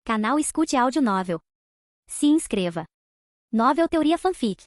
Canal Escute Áudio Novel. Se inscreva. Novel Teoria Fanfic.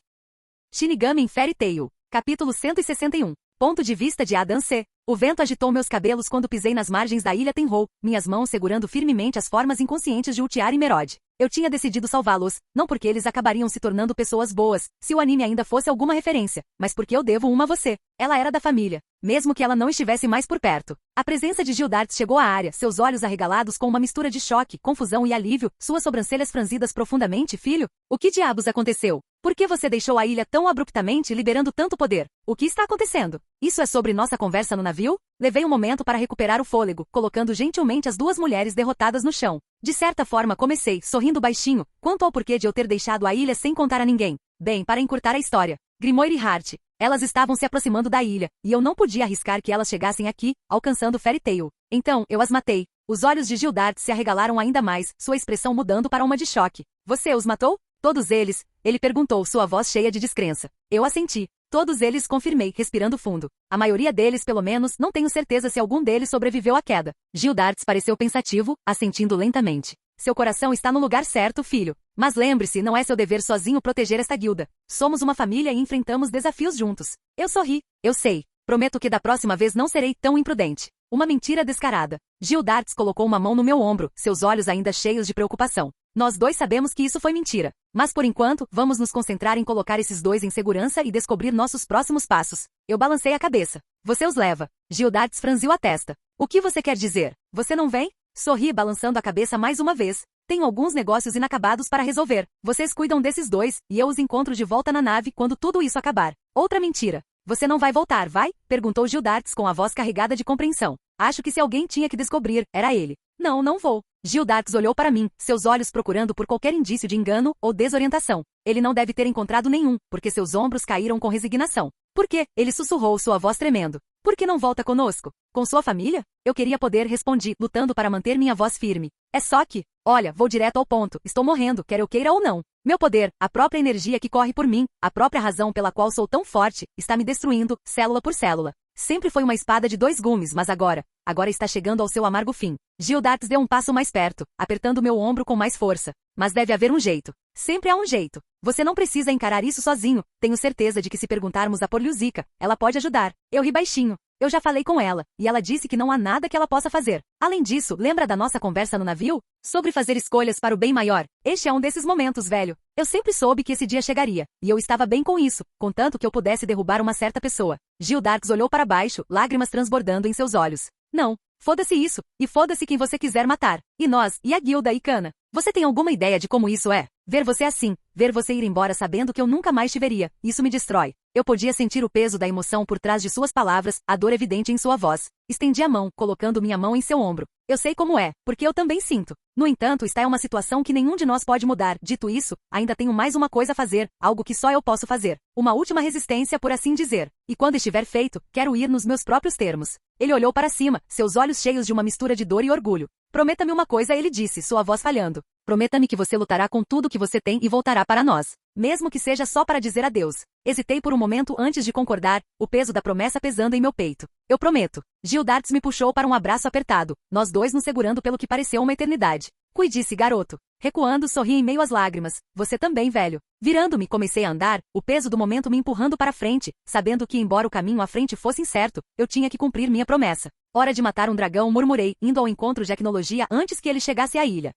Shinigami em Fairy Tail. Capítulo 161. Ponto de vista de Adam C. O vento agitou meus cabelos quando pisei nas margens da ilha Tenrou, minhas mãos segurando firmemente as formas inconscientes de Ultiar e Merod. Eu tinha decidido salvá-los, não porque eles acabariam se tornando pessoas boas, se o anime ainda fosse alguma referência, mas porque eu devo uma a você. Ela era da família, mesmo que ela não estivesse mais por perto. A presença de Gildarts chegou à área, seus olhos arregalados com uma mistura de choque, confusão e alívio, suas sobrancelhas franzidas profundamente. Filho, o que diabos aconteceu? Por que você deixou a ilha tão abruptamente, liberando tanto poder? O que está acontecendo? Isso é sobre nossa conversa no navio? Levei um momento para recuperar o fôlego, colocando gentilmente as duas mulheres derrotadas no chão. De certa forma comecei, sorrindo baixinho, quanto ao porquê de eu ter deixado a ilha sem contar a ninguém. Bem, para encurtar a história, Grimoire e Hart, elas estavam se aproximando da ilha, e eu não podia arriscar que elas chegassem aqui, alcançando Fairy Tail. Então, eu as matei. Os olhos de Gildarts se arregalaram ainda mais, sua expressão mudando para uma de choque. Você os matou? Todos eles? Ele perguntou, sua voz cheia de descrença. Eu assenti. Todos eles, confirmei, respirando fundo. A maioria deles, pelo menos, não tenho certeza se algum deles sobreviveu à queda. Gildarts pareceu pensativo, assentindo lentamente. Seu coração está no lugar certo, filho. Mas lembre-se, não é seu dever sozinho proteger esta guilda. Somos uma família e enfrentamos desafios juntos. Eu sorri. Eu sei. Prometo que da próxima vez não serei tão imprudente. Uma mentira descarada. Gildarts colocou uma mão no meu ombro, seus olhos ainda cheios de preocupação. Nós dois sabemos que isso foi mentira. Mas por enquanto, vamos nos concentrar em colocar esses dois em segurança e descobrir nossos próximos passos. Eu balancei a cabeça. Você os leva. Gildarts franziu a testa. O que você quer dizer? Você não vem? Sorri balançando a cabeça mais uma vez. Tenho alguns negócios inacabados para resolver. Vocês cuidam desses dois, e eu os encontro de volta na nave quando tudo isso acabar. Outra mentira. Você não vai voltar, vai? Perguntou Gildarts com a voz carregada de compreensão. Acho que se alguém tinha que descobrir, era ele. Não, não vou. Gildarts olhou para mim, seus olhos procurando por qualquer indício de engano ou desorientação. Ele não deve ter encontrado nenhum, porque seus ombros caíram com resignação. Por quê? Ele sussurrou, sua voz tremendo. Por que não volta conosco? Com sua família? Eu queria poder, respondi, lutando para manter minha voz firme. É só que, olha, vou direto ao ponto, estou morrendo, quer eu queira ou não. Meu poder, a própria energia que corre por mim, a própria razão pela qual sou tão forte, está me destruindo, célula por célula. Sempre foi uma espada de dois gumes, mas agora está chegando ao seu amargo fim. Gildarts deu um passo mais perto, apertando meu ombro com mais força. Mas deve haver um jeito. Sempre há um jeito. Você não precisa encarar isso sozinho. Tenho certeza de que se perguntarmos a Porliuzica, ela pode ajudar. Eu ri baixinho. Eu já falei com ela, e ela disse que não há nada que ela possa fazer. Além disso, lembra da nossa conversa no navio? Sobre fazer escolhas para o bem maior. Este é um desses momentos, velho. Eu sempre soube que esse dia chegaria, e eu estava bem com isso, contanto que eu pudesse derrubar uma certa pessoa. Gildarts olhou para baixo, lágrimas transbordando em seus olhos. Não. Foda-se isso, e foda-se quem você quiser matar. E nós, e a guilda e Kana. Você tem alguma ideia de como isso é? Ver você assim, ver você ir embora sabendo que eu nunca mais te veria, isso me destrói. Eu podia sentir o peso da emoção por trás de suas palavras, a dor evidente em sua voz. Estendi a mão, colocando minha mão em seu ombro. Eu sei como é, porque eu também sinto. No entanto, está em uma situação que nenhum de nós pode mudar. Dito isso, ainda tenho mais uma coisa a fazer, algo que só eu posso fazer. Uma última resistência, por assim dizer. E quando estiver feito, quero ir nos meus próprios termos. Ele olhou para cima, seus olhos cheios de uma mistura de dor e orgulho. Prometa-me uma coisa, ele disse, sua voz falhando. Prometa-me que você lutará com tudo que você tem e voltará para nós. Mesmo que seja só para dizer adeus. Hesitei por um momento antes de concordar, o peso da promessa pesando em meu peito. Eu prometo. Gildarts me puxou para um abraço apertado, nós dois nos segurando pelo que pareceu uma eternidade. Cuide-se, garoto. Recuando, sorri em meio às lágrimas. Você também, velho. Virando-me, comecei a andar, o peso do momento me empurrando para frente, sabendo que, embora o caminho à frente fosse incerto, eu tinha que cumprir minha promessa. Hora de matar um dragão, murmurei, indo ao encontro de Acnologia antes que ele chegasse à ilha.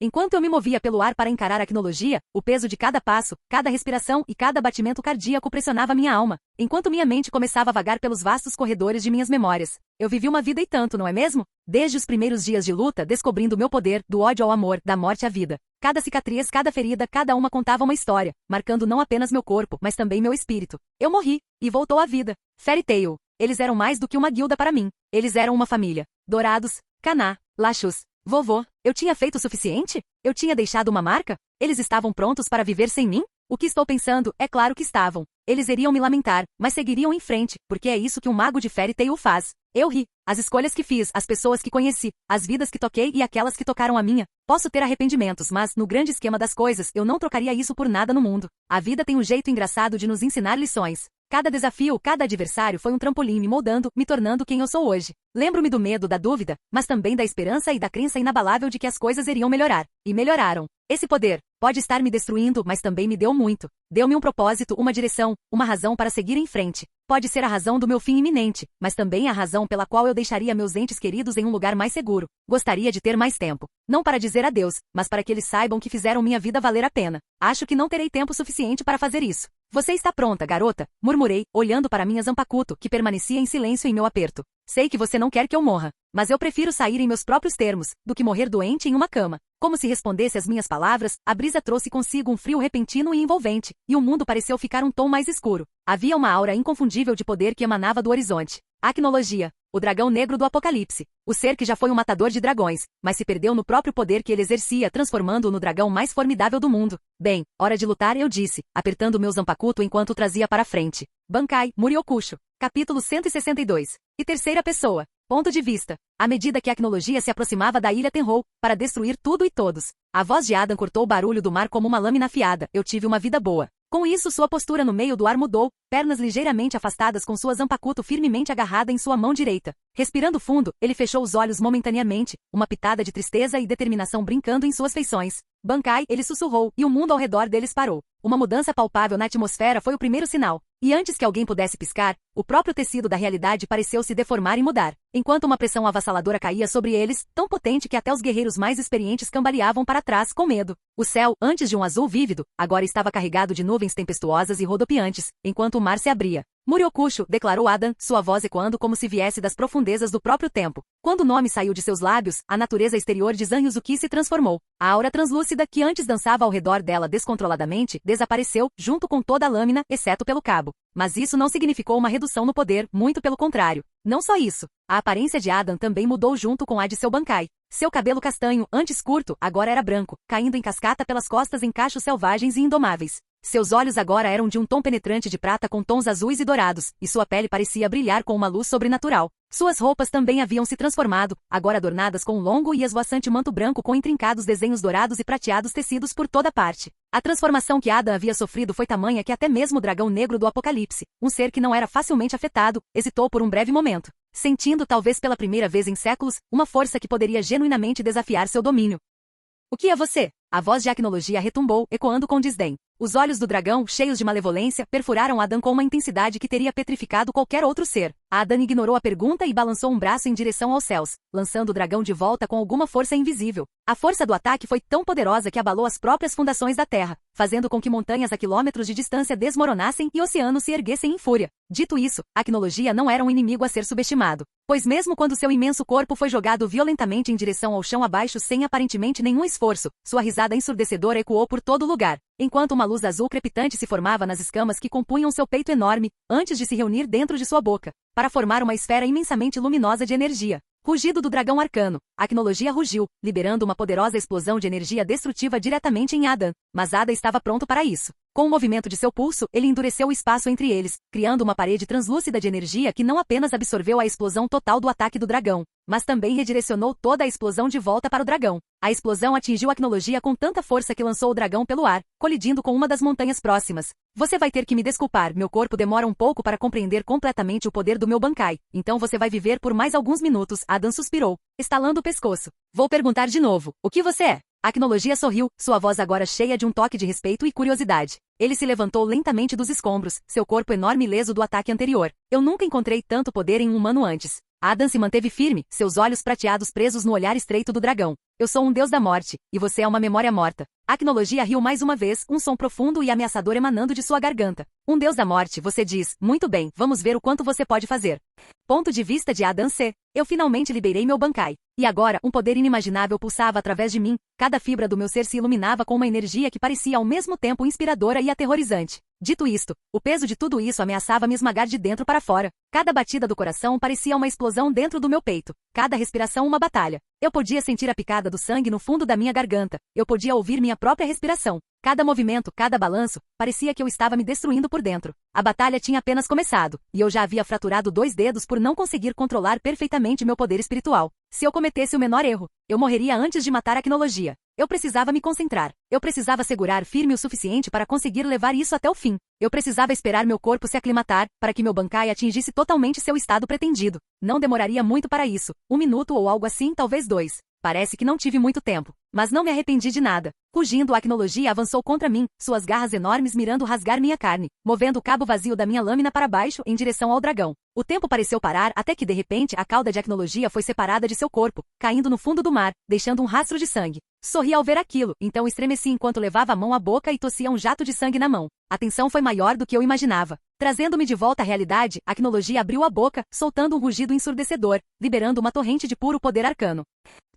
Enquanto eu me movia pelo ar para encarar a Acnologia, o peso de cada passo, cada respiração e cada batimento cardíaco pressionava minha alma, enquanto minha mente começava a vagar pelos vastos corredores de minhas memórias. Eu vivi uma vida e tanto, não é mesmo? Desde os primeiros dias de luta, descobrindo meu poder, do ódio ao amor, da morte à vida. Cada cicatriz, cada ferida, cada uma contava uma história, marcando não apenas meu corpo, mas também meu espírito. Eu morri, e voltou à vida. Fairy Tail. Eles eram mais do que uma guilda para mim. Eles eram uma família. Dourados, Kaná, Lachus. Vovô, eu tinha feito o suficiente? Eu tinha deixado uma marca? Eles estavam prontos para viver sem mim? O que estou pensando, é claro que estavam. Eles iriam me lamentar, mas seguiriam em frente, porque é isso que um mago de Fairy Tail faz. Eu ri. As escolhas que fiz, as pessoas que conheci, as vidas que toquei e aquelas que tocaram a minha. Posso ter arrependimentos, mas, no grande esquema das coisas, eu não trocaria isso por nada no mundo. A vida tem um jeito engraçado de nos ensinar lições. Cada desafio, cada adversário foi um trampolim me moldando, me tornando quem eu sou hoje. Lembro-me do medo, da dúvida, mas também da esperança e da crença inabalável de que as coisas iriam melhorar. E melhoraram. Esse poder pode estar me destruindo, mas também me deu muito. Deu-me um propósito, uma direção, uma razão para seguir em frente. Pode ser a razão do meu fim iminente, mas também a razão pela qual eu deixaria meus entes queridos em um lugar mais seguro. Gostaria de ter mais tempo. Não para dizer adeus, mas para que eles saibam que fizeram minha vida valer a pena. Acho que não terei tempo suficiente para fazer isso. Você está pronta, garota? Murmurei, olhando para minha Zanpakuto, que permanecia em silêncio em meu aperto. Sei que você não quer que eu morra, mas eu prefiro sair em meus próprios termos, do que morrer doente em uma cama. Como se respondesse às minhas palavras, a brisa trouxe consigo um frio repentino e envolvente, e o mundo pareceu ficar um tom mais escuro. Havia uma aura inconfundível de poder que emanava do horizonte. Acnologia, o dragão negro do Apocalipse. O ser que já foi um matador de dragões, mas se perdeu no próprio poder que ele exercia, transformando-o no dragão mais formidável do mundo. Bem, hora de lutar, eu disse, apertando meu Zanpakuto enquanto o trazia para frente. Bankai, Muriokusho. Capítulo 162. E terceira pessoa. Ponto de vista. À medida que a Acnologia se aproximava da ilha Tenrou, para destruir tudo e todos. A voz de Adam cortou o barulho do mar como uma lâmina afiada. Eu tive uma vida boa. Com isso, sua postura no meio do ar mudou, pernas ligeiramente afastadas com sua Zanpakuto firmemente agarrada em sua mão direita. Respirando fundo, ele fechou os olhos momentaneamente, uma pitada de tristeza e determinação brincando em suas feições. Bankai, ele sussurrou, e o mundo ao redor deles parou. Uma mudança palpável na atmosfera foi o primeiro sinal. E antes que alguém pudesse piscar, o próprio tecido da realidade pareceu se deformar e mudar, enquanto uma pressão avassaladora caía sobre eles, tão potente que até os guerreiros mais experientes cambaleavam para trás com medo. O céu, antes de um azul vívido, agora estava carregado de nuvens tempestuosas e rodopiantes, enquanto o mar se abria. Muriokusho, declarou Adam, sua voz ecoando como se viesse das profundezas do próprio tempo. Quando o nome saiu de seus lábios, a natureza exterior de Zanryuzuki se transformou. A aura translúcida que antes dançava ao redor dela descontroladamente, desapareceu, junto com toda a lâmina, exceto pelo cabo. Mas isso não significou uma redução no poder, muito pelo contrário. Não só isso, a aparência de Adam também mudou junto com a de seu Bankai. Seu cabelo castanho, antes curto, agora era branco, caindo em cascata pelas costas em cachos selvagens e indomáveis. Seus olhos agora eram de um tom penetrante de prata com tons azuis e dourados, e sua pele parecia brilhar com uma luz sobrenatural. Suas roupas também haviam se transformado, agora adornadas com um longo e esvoaçante manto branco com intrincados desenhos dourados e prateados tecidos por toda parte. A transformação que Adam havia sofrido foi tamanha que até mesmo o dragão negro do Apocalipse, um ser que não era facilmente afetado, hesitou por um breve momento, sentindo talvez pela primeira vez em séculos, uma força que poderia genuinamente desafiar seu domínio. O que é você? A voz de Acnologia retumbou, ecoando com desdém. Os olhos do dragão, cheios de malevolência, perfuraram Adam com uma intensidade que teria petrificado qualquer outro ser. Adam ignorou a pergunta e balançou um braço em direção aos céus, lançando o dragão de volta com alguma força invisível. A força do ataque foi tão poderosa que abalou as próprias fundações da terra, fazendo com que montanhas a quilômetros de distância desmoronassem e oceanos se erguessem em fúria. Dito isso, a Acnologia não era um inimigo a ser subestimado, pois mesmo quando seu imenso corpo foi jogado violentamente em direção ao chão abaixo sem aparentemente nenhum esforço, sua risada ensurdecedora ecoou por todo lugar, enquanto uma luz azul crepitante se formava nas escamas que compunham seu peito enorme, antes de se reunir dentro de sua boca, para formar uma esfera imensamente luminosa de energia. Rugido do dragão arcano. A Acnologia rugiu, liberando uma poderosa explosão de energia destrutiva diretamente em Adam, mas Adam estava pronto para isso. Com o movimento de seu pulso, ele endureceu o espaço entre eles, criando uma parede translúcida de energia que não apenas absorveu a explosão total do ataque do dragão, mas também redirecionou toda a explosão de volta para o dragão. A explosão atingiu a Acnologia com tanta força que lançou o dragão pelo ar, colidindo com uma das montanhas próximas. Você vai ter que me desculpar, meu corpo demora um pouco para compreender completamente o poder do meu Bankai, então você vai viver por mais alguns minutos, Adam suspirou, estalando o pescoço. Vou perguntar de novo, o que você é? A Acnologia sorriu, sua voz agora cheia de um toque de respeito e curiosidade. Ele se levantou lentamente dos escombros, seu corpo enorme ileso do ataque anterior. Eu nunca encontrei tanto poder em um humano antes. Adam se manteve firme, seus olhos prateados presos no olhar estreito do dragão. Eu sou um deus da morte, e você é uma memória morta. A Acnologia riu mais uma vez, um som profundo e ameaçador emanando de sua garganta. Um deus da morte, você diz. Muito bem, vamos ver o quanto você pode fazer. Ponto de vista de Adam C. Eu finalmente liberei meu Bankai. E agora, um poder inimaginável pulsava através de mim. Cada fibra do meu ser se iluminava com uma energia que parecia ao mesmo tempo inspiradora e aterrorizante. Dito isto, o peso de tudo isso ameaçava me esmagar de dentro para fora. Cada batida do coração parecia uma explosão dentro do meu peito. Cada respiração uma batalha. Eu podia sentir a picada do sangue no fundo da minha garganta. Eu podia ouvir minha própria respiração. Cada movimento, cada balanço, parecia que eu estava me destruindo por dentro. A batalha tinha apenas começado, e eu já havia fraturado 2 dedos por não conseguir controlar perfeitamente meu poder espiritual. Se eu cometesse o menor erro, eu morreria antes de matar a Acnologia. Eu precisava me concentrar. Eu precisava segurar firme o suficiente para conseguir levar isso até o fim. Eu precisava esperar meu corpo se aclimatar, para que meu Bankai atingisse totalmente seu estado pretendido. Não demoraria muito para isso. 1 minuto ou algo assim, talvez 2. Parece que não tive muito tempo, mas não me arrependi de nada. Rugindo, a Acnologia avançou contra mim, suas garras enormes mirando rasgar minha carne, movendo o cabo vazio da minha lâmina para baixo em direção ao dragão. O tempo pareceu parar até que de repente a cauda de Acnologia foi separada de seu corpo, caindo no fundo do mar, deixando um rastro de sangue. Sorri ao ver aquilo, então estremeci enquanto levava a mão à boca e tossia um jato de sangue na mão. A tensão foi maior do que eu imaginava. Trazendo-me de volta à realidade, a Acnologia abriu a boca, soltando um rugido ensurdecedor, liberando uma torrente de puro poder arcano.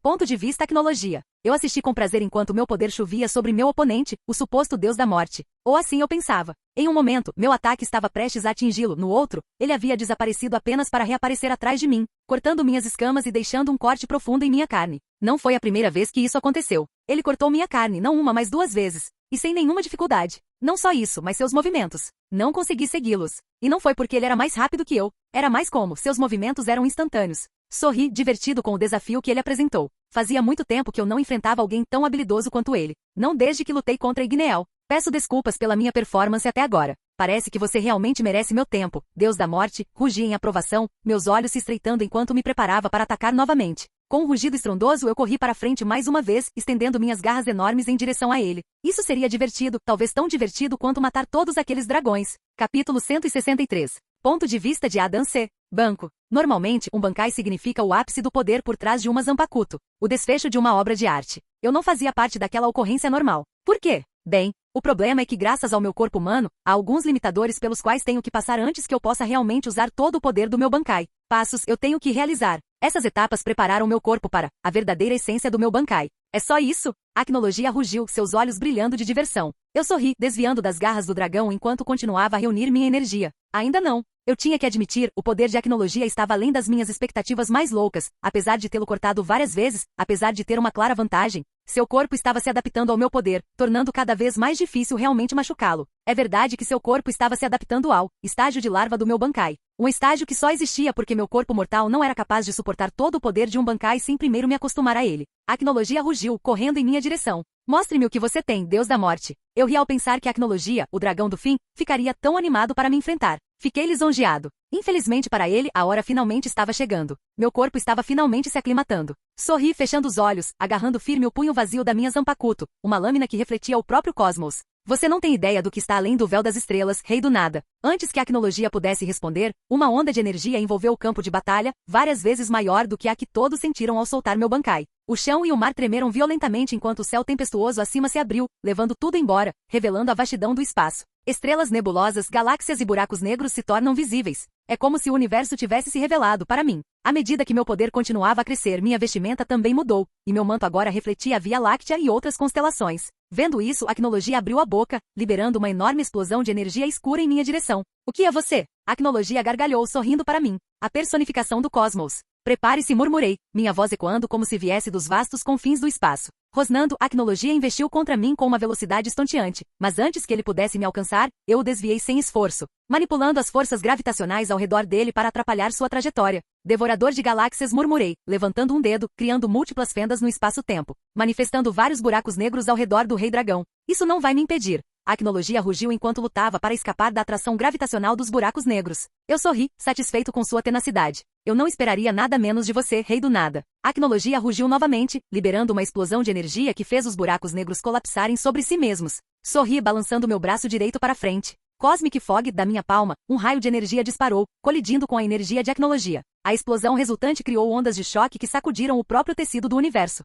Ponto de vista Acnologia. Eu assisti com prazer enquanto meu poder chovia sobre meu oponente, o suposto deus da morte. Ou assim eu pensava. Em um momento, meu ataque estava prestes a atingi-lo, no outro, ele havia desaparecido apenas para reaparecer atrás de mim, cortando minhas escamas e deixando um corte profundo em minha carne. Não foi a primeira vez que isso aconteceu. Ele cortou minha carne não uma, mas 2 vezes. E sem nenhuma dificuldade. Não só isso, mas seus movimentos. Não consegui segui-los. E não foi porque ele era mais rápido que eu. Era mais como seus movimentos eram instantâneos. Sorri, divertido com o desafio que ele apresentou. Fazia muito tempo que eu não enfrentava alguém tão habilidoso quanto ele. Não desde que lutei contra Igneel. Peço desculpas pela minha performance até agora. Parece que você realmente merece meu tempo. Deus da morte, rugi em aprovação, meus olhos se estreitando enquanto me preparava para atacar novamente. Com um rugido estrondoso eu corri para frente mais uma vez, estendendo minhas garras enormes em direção a ele. Isso seria divertido, talvez tão divertido quanto matar todos aqueles dragões. Capítulo 163. Ponto de vista de Adam C. Banco. Normalmente, um Bankai significa o ápice do poder por trás de uma Zanpakuto, o desfecho de uma obra de arte. Eu não fazia parte daquela ocorrência normal. Por quê? Bem, o problema é que graças ao meu corpo humano, há alguns limitadores pelos quais tenho que passar antes que eu possa realmente usar todo o poder do meu Bankai. Passos eu tenho que realizar. Essas etapas prepararam meu corpo para a verdadeira essência do meu Bankai. É só isso? A Acnologia rugiu, seus olhos brilhando de diversão. Eu sorri, desviando das garras do dragão enquanto continuava a reunir minha energia. Ainda não. Eu tinha que admitir, o poder de Acnologia estava além das minhas expectativas mais loucas, apesar de tê-lo cortado várias vezes, apesar de ter uma clara vantagem. Seu corpo estava se adaptando ao meu poder, tornando cada vez mais difícil realmente machucá-lo. É verdade que seu corpo estava se adaptando ao estágio de larva do meu Bankai. Um estágio que só existia porque meu corpo mortal não era capaz de suportar todo o poder de um Bankai sem primeiro me acostumar a ele. A Acnologia rugiu, correndo em minha direção. Mostre-me o que você tem, Deus da Morte. Eu ri ao pensar que a Acnologia, o dragão do fim, ficaria tão animado para me enfrentar. Fiquei lisonjeado. Infelizmente para ele, a hora finalmente estava chegando. Meu corpo estava finalmente se aclimatando. Sorri fechando os olhos, agarrando firme o punho vazio da minha Zanpakuto, uma lâmina que refletia o próprio cosmos. Você não tem ideia do que está além do véu das estrelas, rei do nada. Antes que a Acnologia pudesse responder, uma onda de energia envolveu o campo de batalha, várias vezes maior do que a que todos sentiram ao soltar meu Bankai. O chão e o mar tremeram violentamente enquanto o céu tempestuoso acima se abriu, levando tudo embora, revelando a vastidão do espaço. Estrelas nebulosas, galáxias e buracos negros se tornam visíveis. É como se o universo tivesse se revelado para mim. À medida que meu poder continuava a crescer, minha vestimenta também mudou, e meu manto agora refletia a Via Láctea e outras constelações. Vendo isso, a Acnologia abriu a boca, liberando uma enorme explosão de energia escura em minha direção. O que é você? A Acnologia gargalhou sorrindo para mim. A personificação do cosmos. Prepare-se, murmurei, minha voz ecoando como se viesse dos vastos confins do espaço. Rosnando, a Acnologia investiu contra mim com uma velocidade estonteante, mas antes que ele pudesse me alcançar, eu o desviei sem esforço, manipulando as forças gravitacionais ao redor dele para atrapalhar sua trajetória. Devorador de galáxias, murmurei, levantando um dedo, criando múltiplas fendas no espaço-tempo, manifestando vários buracos negros ao redor do Rei Dragão. Isso não vai me impedir. A Acnologia rugiu enquanto lutava para escapar da atração gravitacional dos buracos negros. Eu sorri, satisfeito com sua tenacidade. Eu não esperaria nada menos de você, rei do nada. A Acnologia rugiu novamente, liberando uma explosão de energia que fez os buracos negros colapsarem sobre si mesmos. Sorri, balançando meu braço direito para frente. Cosmic Fog, da minha palma, um raio de energia disparou, colidindo com a energia de Acnologia. A explosão resultante criou ondas de choque que sacudiram o próprio tecido do universo.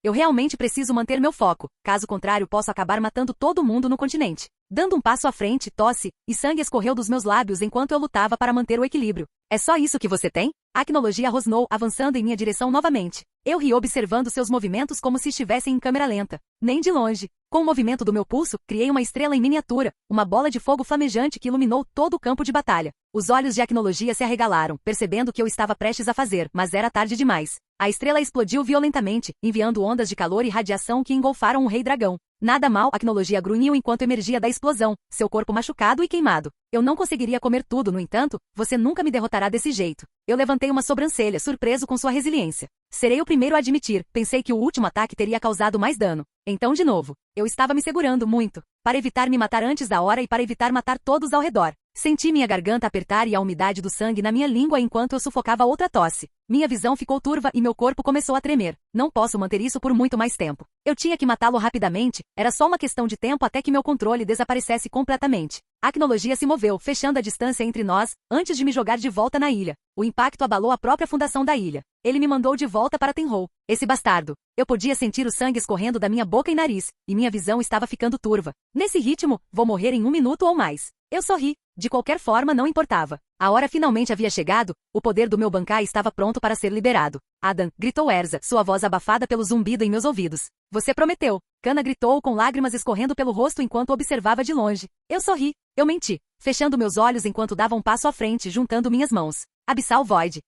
Eu realmente preciso manter meu foco, caso contrário posso acabar matando todo mundo no continente. Dando um passo à frente, tosse, e sangue escorreu dos meus lábios enquanto eu lutava para manter o equilíbrio. É só isso que você tem? A Acnologia rosnou, avançando em minha direção novamente. Eu ri observando seus movimentos como se estivessem em câmera lenta. Nem de longe. Com o movimento do meu pulso, criei uma estrela em miniatura, uma bola de fogo flamejante que iluminou todo o campo de batalha. Os olhos de Acnologia se arregalaram, percebendo o que eu estava prestes a fazer, mas era tarde demais. A estrela explodiu violentamente, enviando ondas de calor e radiação que engolfaram o Rei Dragão. Nada mal, a Acnologia grunhiu enquanto emergia da explosão, seu corpo machucado e queimado. Eu não conseguiria comer tudo, no entanto, você nunca me derrotará desse jeito. Eu levantei uma sobrancelha, surpreso com sua resiliência. Serei o primeiro a admitir, pensei que o último ataque teria causado mais dano. Então de novo, eu estava me segurando muito, para evitar me matar antes da hora e para evitar matar todos ao redor. Senti minha garganta apertar e a umidade do sangue na minha língua enquanto eu sufocava outra tosse. Minha visão ficou turva e meu corpo começou a tremer. Não posso manter isso por muito mais tempo. Eu tinha que matá-lo rapidamente, era só uma questão de tempo até que meu controle desaparecesse completamente. A Acnologia se moveu, fechando a distância entre nós, antes de me jogar de volta na ilha. O impacto abalou a própria fundação da ilha. Ele me mandou de volta para Tenrou. Esse bastardo. Eu podia sentir o sangue escorrendo da minha boca e nariz, e minha visão estava ficando turva. Nesse ritmo, vou morrer em 1 minuto ou mais. Eu sorri. De qualquer forma, não importava. A hora finalmente havia chegado, o poder do meu Bankai estava pronto para ser liberado. Adam, gritou Erza, sua voz abafada pelo zumbido em meus ouvidos. Você prometeu. Kana gritou com lágrimas escorrendo pelo rosto enquanto observava de longe. Eu sorri. Eu menti, fechando meus olhos enquanto dava um passo à frente, juntando minhas mãos. Abyssal Void.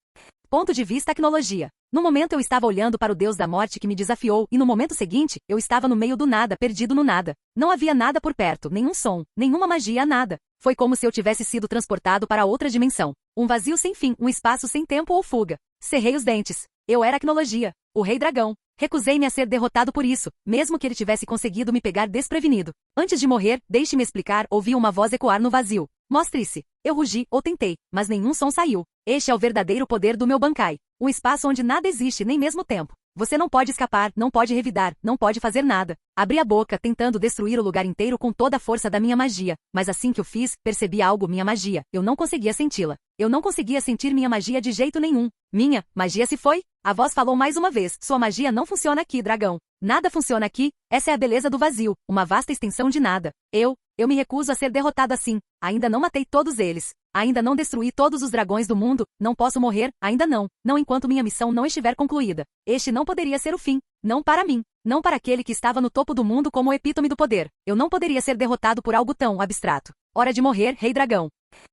Ponto de vista Acnologia. No momento eu estava olhando para o deus da morte que me desafiou e no momento seguinte, eu estava no meio do nada, perdido no nada. Não havia nada por perto, nenhum som, nenhuma magia, nada. Foi como se eu tivesse sido transportado para outra dimensão. Um vazio sem fim, um espaço sem tempo ou fuga. Cerrei os dentes. Eu era Acnologia, o Rei Dragão. Recusei-me a ser derrotado por isso, mesmo que ele tivesse conseguido me pegar desprevenido. Antes de morrer, deixe-me explicar, ouvi uma voz ecoar no vazio. Mostre-se. Eu rugi, ou tentei, mas nenhum som saiu. Este é o verdadeiro poder do meu Bankai. Um espaço onde nada existe, nem mesmo tempo. Você não pode escapar, não pode revidar, não pode fazer nada. Abri a boca, tentando destruir o lugar inteiro com toda a força da minha magia. Mas assim que o fiz, percebi algo, minha magia. Eu não conseguia senti-la. Eu não conseguia sentir minha magia de jeito nenhum. Minha magia se foi? A voz falou mais uma vez. Sua magia não funciona aqui, dragão. Nada funciona aqui. Essa é a beleza do vazio. Uma vasta extensão de nada. Eu me recuso a ser derrotado assim. Ainda não matei todos eles. Ainda não destruí todos os dragões do mundo. Não posso morrer, ainda não. Não enquanto minha missão não estiver concluída. Este não poderia ser o fim. Não para mim. Não para aquele que estava no topo do mundo como o epítome do poder. Eu não poderia ser derrotado por algo tão abstrato. Hora de morrer, Rei Dragão.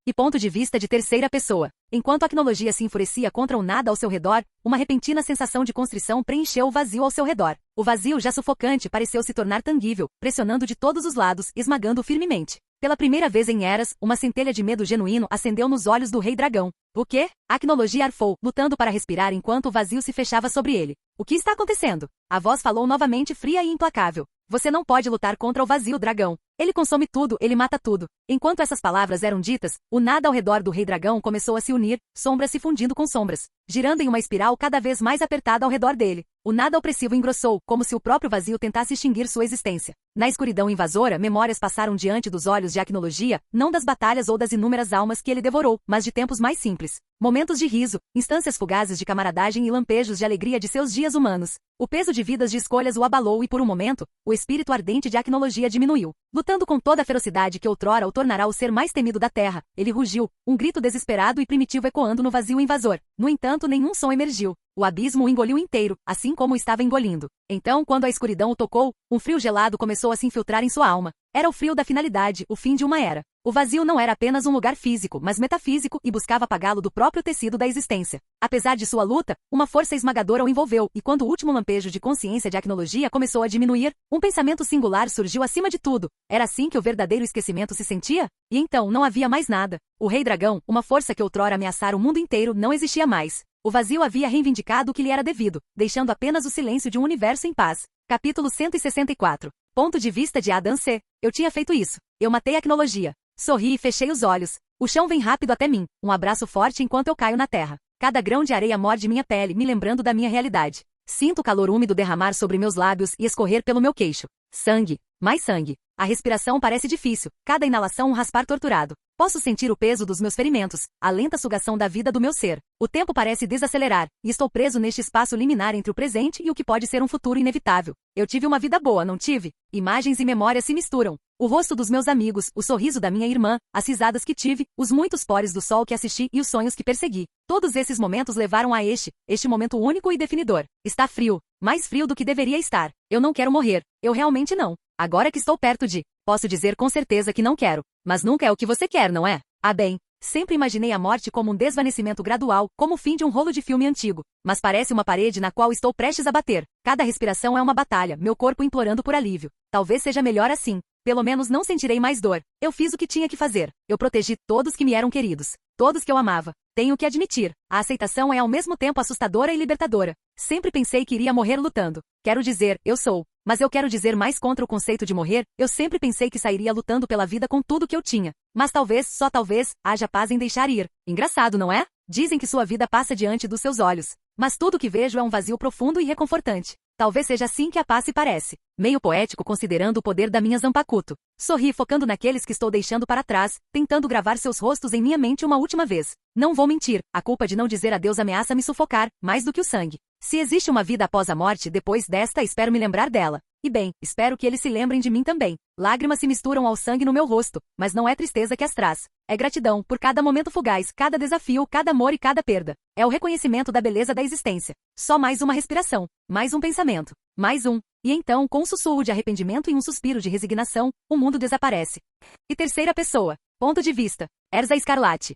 E ponto de vista de terceira pessoa. Enquanto a Acnologia se enfurecia contra o nada ao seu redor, uma repentina sensação de constrição preencheu o vazio ao seu redor. O vazio já sufocante pareceu se tornar tangível, pressionando de todos os lados, esmagando-o firmemente. Pela primeira vez em eras, uma centelha de medo genuíno acendeu nos olhos do Rei Dragão. O quê? A Acnologia arfou, lutando para respirar enquanto o vazio se fechava sobre ele. O que está acontecendo? A voz falou novamente fria e implacável. Você não pode lutar contra o vazio, dragão. Ele consome tudo, ele mata tudo. Enquanto essas palavras eram ditas, o nada ao redor do Rei Dragão começou a se unir, sombras se fundindo com sombras, girando em uma espiral cada vez mais apertada ao redor dele. O nada opressivo engrossou, como se o próprio vazio tentasse extinguir sua existência. Na escuridão invasora, memórias passaram diante dos olhos de Acnologia, não das batalhas ou das inúmeras almas que ele devorou, mas de tempos mais simples. Momentos de riso, instâncias fugazes de camaradagem e lampejos de alegria de seus dias humanos. O peso de vidas de escolhas o abalou e por um momento, o espírito ardente de Acnologia diminuiu. Lutando com toda a ferocidade que outrora o tornará o ser mais temido da Terra, ele rugiu, um grito desesperado e primitivo ecoando no vazio invasor. No entanto, nenhum som emergiu. O abismo o engoliu inteiro, assim como o estava engolindo. Então, quando a escuridão o tocou, um frio gelado começou a se infiltrar em sua alma. Era o frio da finalidade, o fim de uma era. O vazio não era apenas um lugar físico, mas metafísico e buscava apagá-lo do próprio tecido da existência. Apesar de sua luta, uma força esmagadora o envolveu, e quando o último lampejo de consciência de Acnologia começou a diminuir, um pensamento singular surgiu acima de tudo. Era assim que o verdadeiro esquecimento se sentia? E então não havia mais nada. O Rei Dragão, uma força que outrora ameaçara o mundo inteiro, não existia mais. O vazio havia reivindicado o que lhe era devido, deixando apenas o silêncio de um universo em paz. Capítulo 164. Ponto de vista de Adam C. Eu tinha feito isso. Eu matei a Acnologia. Sorri e fechei os olhos. O chão vem rápido até mim. Um abraço forte enquanto eu caio na terra. Cada grão de areia morde minha pele, me lembrando da minha realidade. Sinto o calor úmido derramar sobre meus lábios e escorrer pelo meu queixo. Sangue. Mais sangue. A respiração parece difícil, cada inalação um raspar torturado. Posso sentir o peso dos meus ferimentos, a lenta sugação da vida do meu ser. O tempo parece desacelerar, e estou preso neste espaço liminar entre o presente e o que pode ser um futuro inevitável. Eu tive uma vida boa, não tive? Imagens e memórias se misturam. O rosto dos meus amigos, o sorriso da minha irmã, as risadas que tive, os muitos pores do sol que assisti e os sonhos que persegui. Todos esses momentos levaram a este momento único e definidor. Está frio, mais frio do que deveria estar. Eu não quero morrer. Eu realmente não. Agora que estou perto de, posso dizer com certeza que não quero. Mas nunca é o que você quer, não é? Ah bem, sempre imaginei a morte como um desvanecimento gradual, como o fim de um rolo de filme antigo. Mas parece uma parede na qual estou prestes a bater. Cada respiração é uma batalha, meu corpo implorando por alívio. Talvez seja melhor assim. Pelo menos não sentirei mais dor. Eu fiz o que tinha que fazer. Eu protegi todos que me eram queridos. Todos que eu amava. Tenho que admitir, a aceitação é ao mesmo tempo assustadora e libertadora. Sempre pensei que iria morrer lutando. Quero dizer, eu sou. Mas eu quero dizer mais contra o conceito de morrer, eu sempre pensei que sairia lutando pela vida com tudo que eu tinha. Mas talvez, só talvez, haja paz em deixar ir. Engraçado, não é? Dizem que sua vida passa diante dos seus olhos. Mas tudo que vejo é um vazio profundo e reconfortante. Talvez seja assim que a paz se parece. Meio poético considerando o poder da minha Zanpakuto. Sorri focando naqueles que estou deixando para trás, tentando gravar seus rostos em minha mente uma última vez. Não vou mentir, a culpa de não dizer adeus ameaça me sufocar, mais do que o sangue. Se existe uma vida após a morte, depois desta espero me lembrar dela. E bem, espero que eles se lembrem de mim também. Lágrimas se misturam ao sangue no meu rosto, mas não é tristeza que as traz. É gratidão por cada momento fugaz, cada desafio, cada amor e cada perda. É o reconhecimento da beleza da existência. Só mais uma respiração, mais um pensamento, mais um. E então, com um sussurro de arrependimento e um suspiro de resignação, o mundo desaparece. E terceira pessoa. Ponto de vista. Erza Escarlate.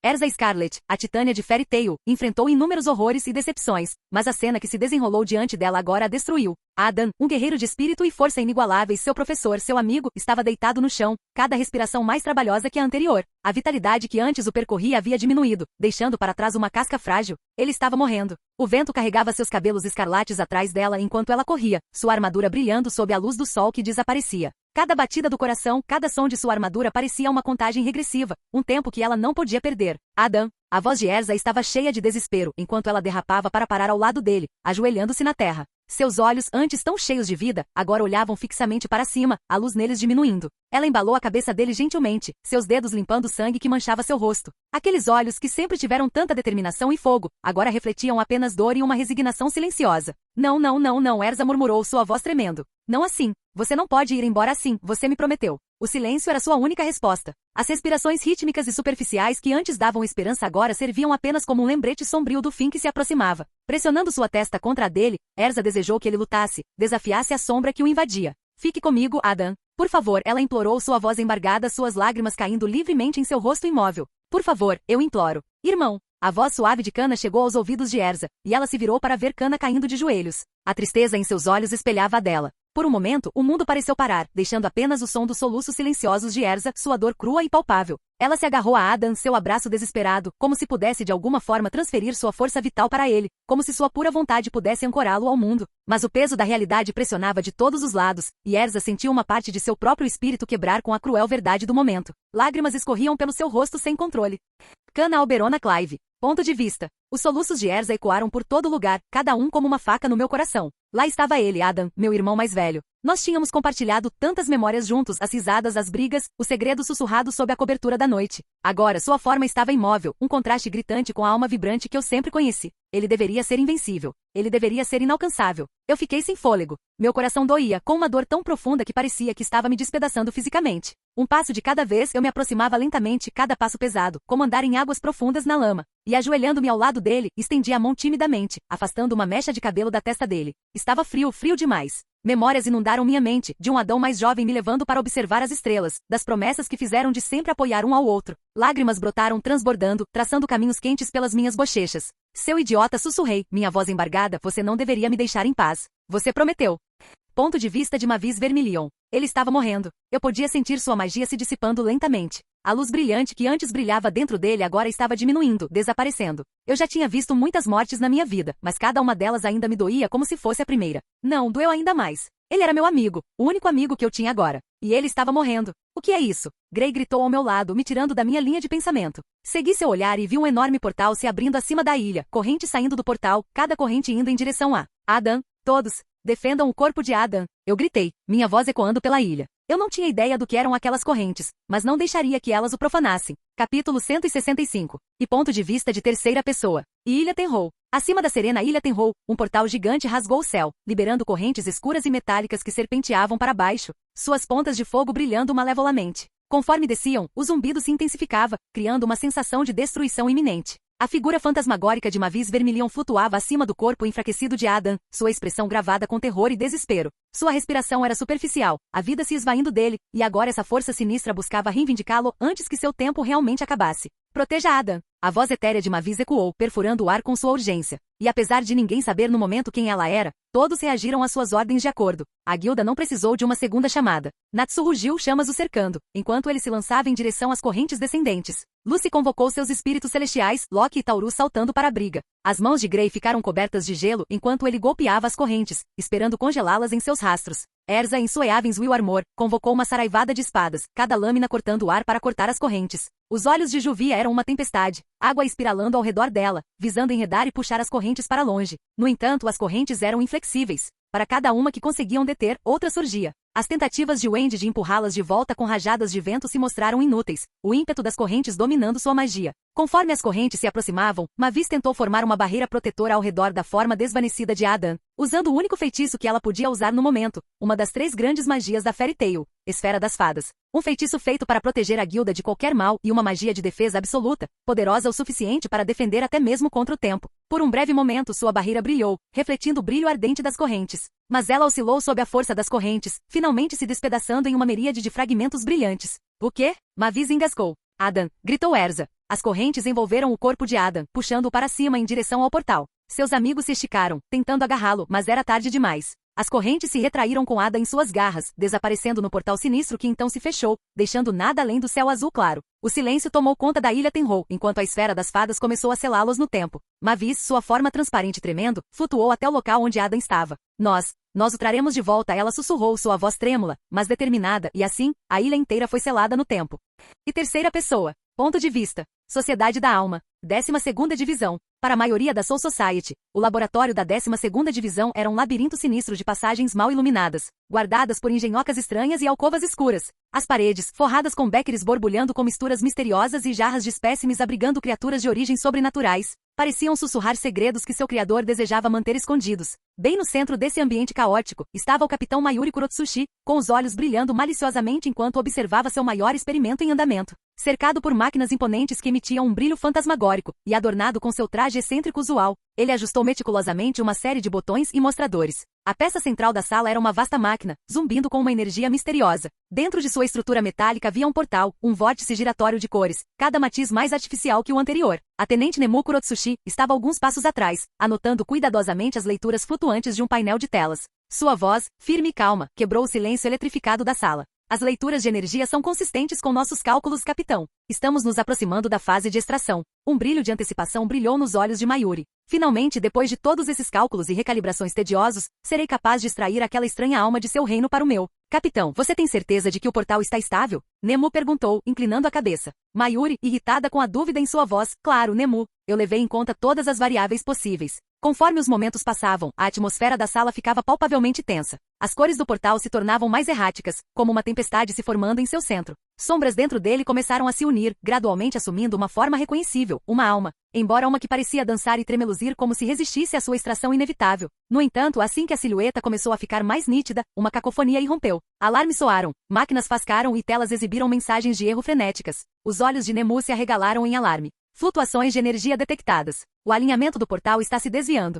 Erza Scarlet, a titânia de Fairy Tail, enfrentou inúmeros horrores e decepções, mas a cena que se desenrolou diante dela agora a destruiu. Adam, um guerreiro de espírito e força inigualáveis, seu professor, seu amigo, estava deitado no chão, cada respiração mais trabalhosa que a anterior. A vitalidade que antes o percorria havia diminuído, deixando para trás uma casca frágil. Ele estava morrendo. O vento carregava seus cabelos escarlates atrás dela enquanto ela corria, sua armadura brilhando sob a luz do sol que desaparecia. Cada batida do coração, cada som de sua armadura parecia uma contagem regressiva, um tempo que ela não podia perder. Adam, a voz de Erza estava cheia de desespero enquanto ela derrapava para parar ao lado dele, ajoelhando-se na terra. Seus olhos, antes tão cheios de vida, agora olhavam fixamente para cima, a luz neles diminuindo. Ela embalou a cabeça dele gentilmente, seus dedos limpando o sangue que manchava seu rosto. Aqueles olhos que sempre tiveram tanta determinação e fogo, agora refletiam apenas dor e uma resignação silenciosa. Não, não, não, não, Erza murmurou, sua voz tremendo. Não assim. Você não pode ir embora assim, você me prometeu. O silêncio era sua única resposta. As respirações rítmicas e superficiais que antes davam esperança agora serviam apenas como um lembrete sombrio do fim que se aproximava. Pressionando sua testa contra a dele, Erza desejou que ele lutasse, desafiasse a sombra que o invadia. Fique comigo, Adam. Por favor, ela implorou, sua voz embargada, suas lágrimas caindo livremente em seu rosto imóvel. Por favor, eu imploro. Irmão. A voz suave de Kana chegou aos ouvidos de Erza, e ela se virou para ver Kana caindo de joelhos. A tristeza em seus olhos espelhava a dela. Por um momento, o mundo pareceu parar, deixando apenas o som dos soluços silenciosos de Erza, sua dor crua e palpável. Ela se agarrou a Adam, seu abraço desesperado, como se pudesse de alguma forma transferir sua força vital para ele, como se sua pura vontade pudesse ancorá-lo ao mundo. Mas o peso da realidade pressionava de todos os lados, e Erza sentiu uma parte de seu próprio espírito quebrar com a cruel verdade do momento. Lágrimas escorriam pelo seu rosto sem controle. Kana Alberona Clive. Ponto de vista. Os soluços de Erza ecoaram por todo lugar, cada um como uma faca no meu coração. Lá estava ele, Adam, meu irmão mais velho. Nós tínhamos compartilhado tantas memórias juntos, as risadas, as brigas, o segredo sussurrado sob a cobertura da noite. Agora sua forma estava imóvel, um contraste gritante com a alma vibrante que eu sempre conheci. Ele deveria ser invencível. Ele deveria ser inalcançável. Eu fiquei sem fôlego. Meu coração doía, com uma dor tão profunda que parecia que estava me despedaçando fisicamente. Um passo de cada vez eu me aproximava lentamente, cada passo pesado, como andar em águas profundas na lama. E ajoelhando-me ao lado dele, estendi a mão timidamente, afastando uma mecha de cabelo da testa dele. Estava frio, frio demais. Memórias inundaram minha mente, de um Adão mais jovem me levando para observar as estrelas, das promessas que fizeram de sempre apoiar um ao outro. Lágrimas brotaram transbordando, traçando caminhos quentes pelas minhas bochechas. Seu idiota, sussurrei, minha voz embargada, você não deveria me deixar em paz. Você prometeu. Ponto de vista de Mavis Vermilion. Ele estava morrendo. Eu podia sentir sua magia se dissipando lentamente. A luz brilhante que antes brilhava dentro dele agora estava diminuindo, desaparecendo. Eu já tinha visto muitas mortes na minha vida, mas cada uma delas ainda me doía como se fosse a primeira. Não, doeu ainda mais. Ele era meu amigo, o único amigo que eu tinha agora. E ele estava morrendo. O que é isso? Gray gritou ao meu lado, me tirando da minha linha de pensamento. Segui seu olhar e vi um enorme portal se abrindo acima da ilha, corrente saindo do portal, cada corrente indo em direção a Adam. Todos, defendam o corpo de Adam. Eu gritei, minha voz ecoando pela ilha. Eu não tinha ideia do que eram aquelas correntes, mas não deixaria que elas o profanassem. Capítulo 165. E ponto de vista de terceira pessoa. E Ilha Tenrou. Acima da serena Ilha Tenrou, um portal gigante rasgou o céu, liberando correntes escuras e metálicas que serpenteavam para baixo, suas pontas de fogo brilhando malevolamente. Conforme desciam, o zumbido se intensificava, criando uma sensação de destruição iminente. A figura fantasmagórica de Mavis Vermilion flutuava acima do corpo enfraquecido de Adam, sua expressão gravada com terror e desespero. Sua respiração era superficial, a vida se esvaindo dele, e agora essa força sinistra buscava reivindicá-lo antes que seu tempo realmente acabasse. Proteja Adam. A voz etérea de Mavis ecoou, perfurando o ar com sua urgência. E apesar de ninguém saber no momento quem ela era, todos reagiram às suas ordens de acordo. A guilda não precisou de uma segunda chamada. Natsu rugiu, chamas o cercando, enquanto ele se lançava em direção às correntes descendentes. Lucy convocou seus espíritos celestiais, Loki e Taurus saltando para a briga. As mãos de Grey ficaram cobertas de gelo enquanto ele golpeava as correntes, esperando congelá-las em seus rastros. Erza, em sua Eavenswill Armor, convocou uma saraivada de espadas, cada lâmina cortando o ar para cortar as correntes. Os olhos de Juvia eram uma tempestade, água espiralando ao redor dela, visando enredar e puxar as correntes para longe. No entanto, as correntes eram inflexíveis. Para cada uma que conseguiam deter, outra surgia. As tentativas de Wendy de empurrá-las de volta com rajadas de vento se mostraram inúteis, o ímpeto das correntes dominando sua magia. Conforme as correntes se aproximavam, Mavis tentou formar uma barreira protetora ao redor da forma desvanecida de Adan, usando o único feitiço que ela podia usar no momento, uma das 3 grandes magias da Fairy Tail, Esfera das Fadas. Um feitiço feito para proteger a guilda de qualquer mal e uma magia de defesa absoluta, poderosa o suficiente para defender até mesmo contra o tempo. Por um breve momento sua barreira brilhou, refletindo o brilho ardente das correntes. Mas ela oscilou sob a força das correntes, finalmente se despedaçando em uma miríade de fragmentos brilhantes. O quê? Mavis engasgou. Adan, gritou Erza. As correntes envolveram o corpo de Adan, puxando-o para cima em direção ao portal. Seus amigos se esticaram, tentando agarrá-lo, mas era tarde demais. As correntes se retraíram com Adan em suas garras, desaparecendo no portal sinistro que então se fechou, deixando nada além do céu azul claro. O silêncio tomou conta da ilha Tenrou, enquanto a esfera das fadas começou a selá-los no tempo. Mavis, sua forma transparente tremendo, flutuou até o local onde Adan estava. Nós o traremos de volta, ela sussurrou, sua voz trêmula, mas determinada, e assim, a ilha inteira foi selada no tempo. E terceira pessoa. Ponto de vista. Sociedade da Alma. 12ª Divisão. Para a maioria da Soul Society, o laboratório da 12ª Divisão era um labirinto sinistro de passagens mal iluminadas, guardadas por engenhocas estranhas e alcovas escuras. As paredes, forradas com beckers borbulhando com misturas misteriosas e jarras de espécimes abrigando criaturas de origem sobrenaturais, pareciam sussurrar segredos que seu criador desejava manter escondidos. Bem no centro desse ambiente caótico, estava o capitão Mayuri Kurotsushi, com os olhos brilhando maliciosamente enquanto observava seu maior experimento em andamento. Cercado por máquinas imponentes que emitiam um brilho fantasmagórico, e adornado com seu traje excêntrico usual, ele ajustou meticulosamente uma série de botões e mostradores. A peça central da sala era uma vasta máquina, zumbindo com uma energia misteriosa. Dentro de sua estrutura metálica havia um portal, um vórtice giratório de cores, cada matiz mais artificial que o anterior. A tenente Nemu Kurotsushi estava alguns passos atrás, anotando cuidadosamente as leituras flutuantes de um painel de telas. Sua voz, firme e calma, quebrou o silêncio eletrificado da sala. As leituras de energia são consistentes com nossos cálculos, capitão. Estamos nos aproximando da fase de extração. Um brilho de antecipação brilhou nos olhos de Mayuri. Finalmente, depois de todos esses cálculos e recalibrações tediosos, serei capaz de extrair aquela estranha alma de seu reino para o meu. Capitão, você tem certeza de que o portal está estável? Nemu perguntou, inclinando a cabeça. Mayuri, irritada com a dúvida em sua voz, claro, Nemu. Eu levei em conta todas as variáveis possíveis. Conforme os momentos passavam, a atmosfera da sala ficava palpavelmente tensa. As cores do portal se tornavam mais erráticas, como uma tempestade se formando em seu centro. Sombras dentro dele começaram a se unir, gradualmente assumindo uma forma reconhecível, uma alma, embora uma que parecia dançar e tremeluzir como se resistisse à sua extração inevitável. No entanto, assim que a silhueta começou a ficar mais nítida, uma cacofonia irrompeu. Alarmes soaram, máquinas fascaram e telas exibiram mensagens de erro frenéticas. Os olhos de Nemu se arregalaram em alarme. Flutuações de energia detectadas. O alinhamento do portal está se desviando.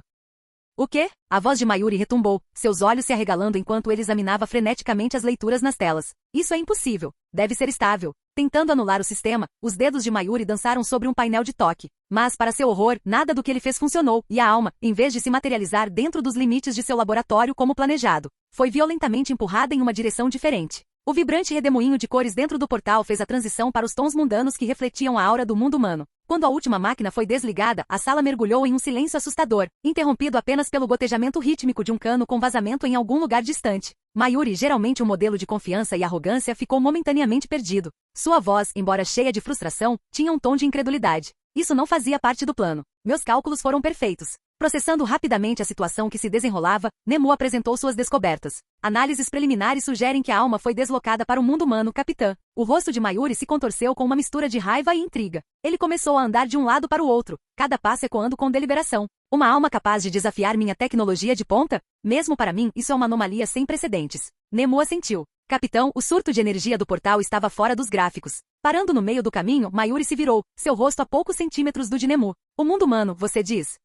O quê? A voz de Mayuri retumbou, seus olhos se arregalando enquanto ele examinava freneticamente as leituras nas telas. Isso é impossível. Deve ser estável. Tentando anular o sistema, os dedos de Mayuri dançaram sobre um painel de toque. Mas, para seu horror, nada do que ele fez funcionou, e a alma, em vez de se materializar dentro dos limites de seu laboratório como planejado, foi violentamente empurrada em uma direção diferente. O vibrante redemoinho de cores dentro do portal fez a transição para os tons mundanos que refletiam a aura do mundo humano. Quando a última máquina foi desligada, a sala mergulhou em um silêncio assustador, interrompido apenas pelo gotejamento rítmico de um cano com vazamento em algum lugar distante. Mayuri, geralmente um modelo de confiança e arrogância, ficou momentaneamente perdido. Sua voz, embora cheia de frustração, tinha um tom de incredulidade. Isso não fazia parte do plano. Meus cálculos foram perfeitos. Processando rapidamente a situação que se desenrolava, Nemu apresentou suas descobertas. Análises preliminares sugerem que a alma foi deslocada para o mundo humano, capitã. O rosto de Mayuri se contorceu com uma mistura de raiva e intriga. Ele começou a andar de um lado para o outro, cada passo ecoando com deliberação. Uma alma capaz de desafiar minha tecnologia de ponta? Mesmo para mim, isso é uma anomalia sem precedentes. Nemu assentiu. Capitão, o surto de energia do portal estava fora dos gráficos. Parando no meio do caminho, Mayuri se virou, seu rosto a poucos centímetros do de Nemu. O mundo humano, você diz?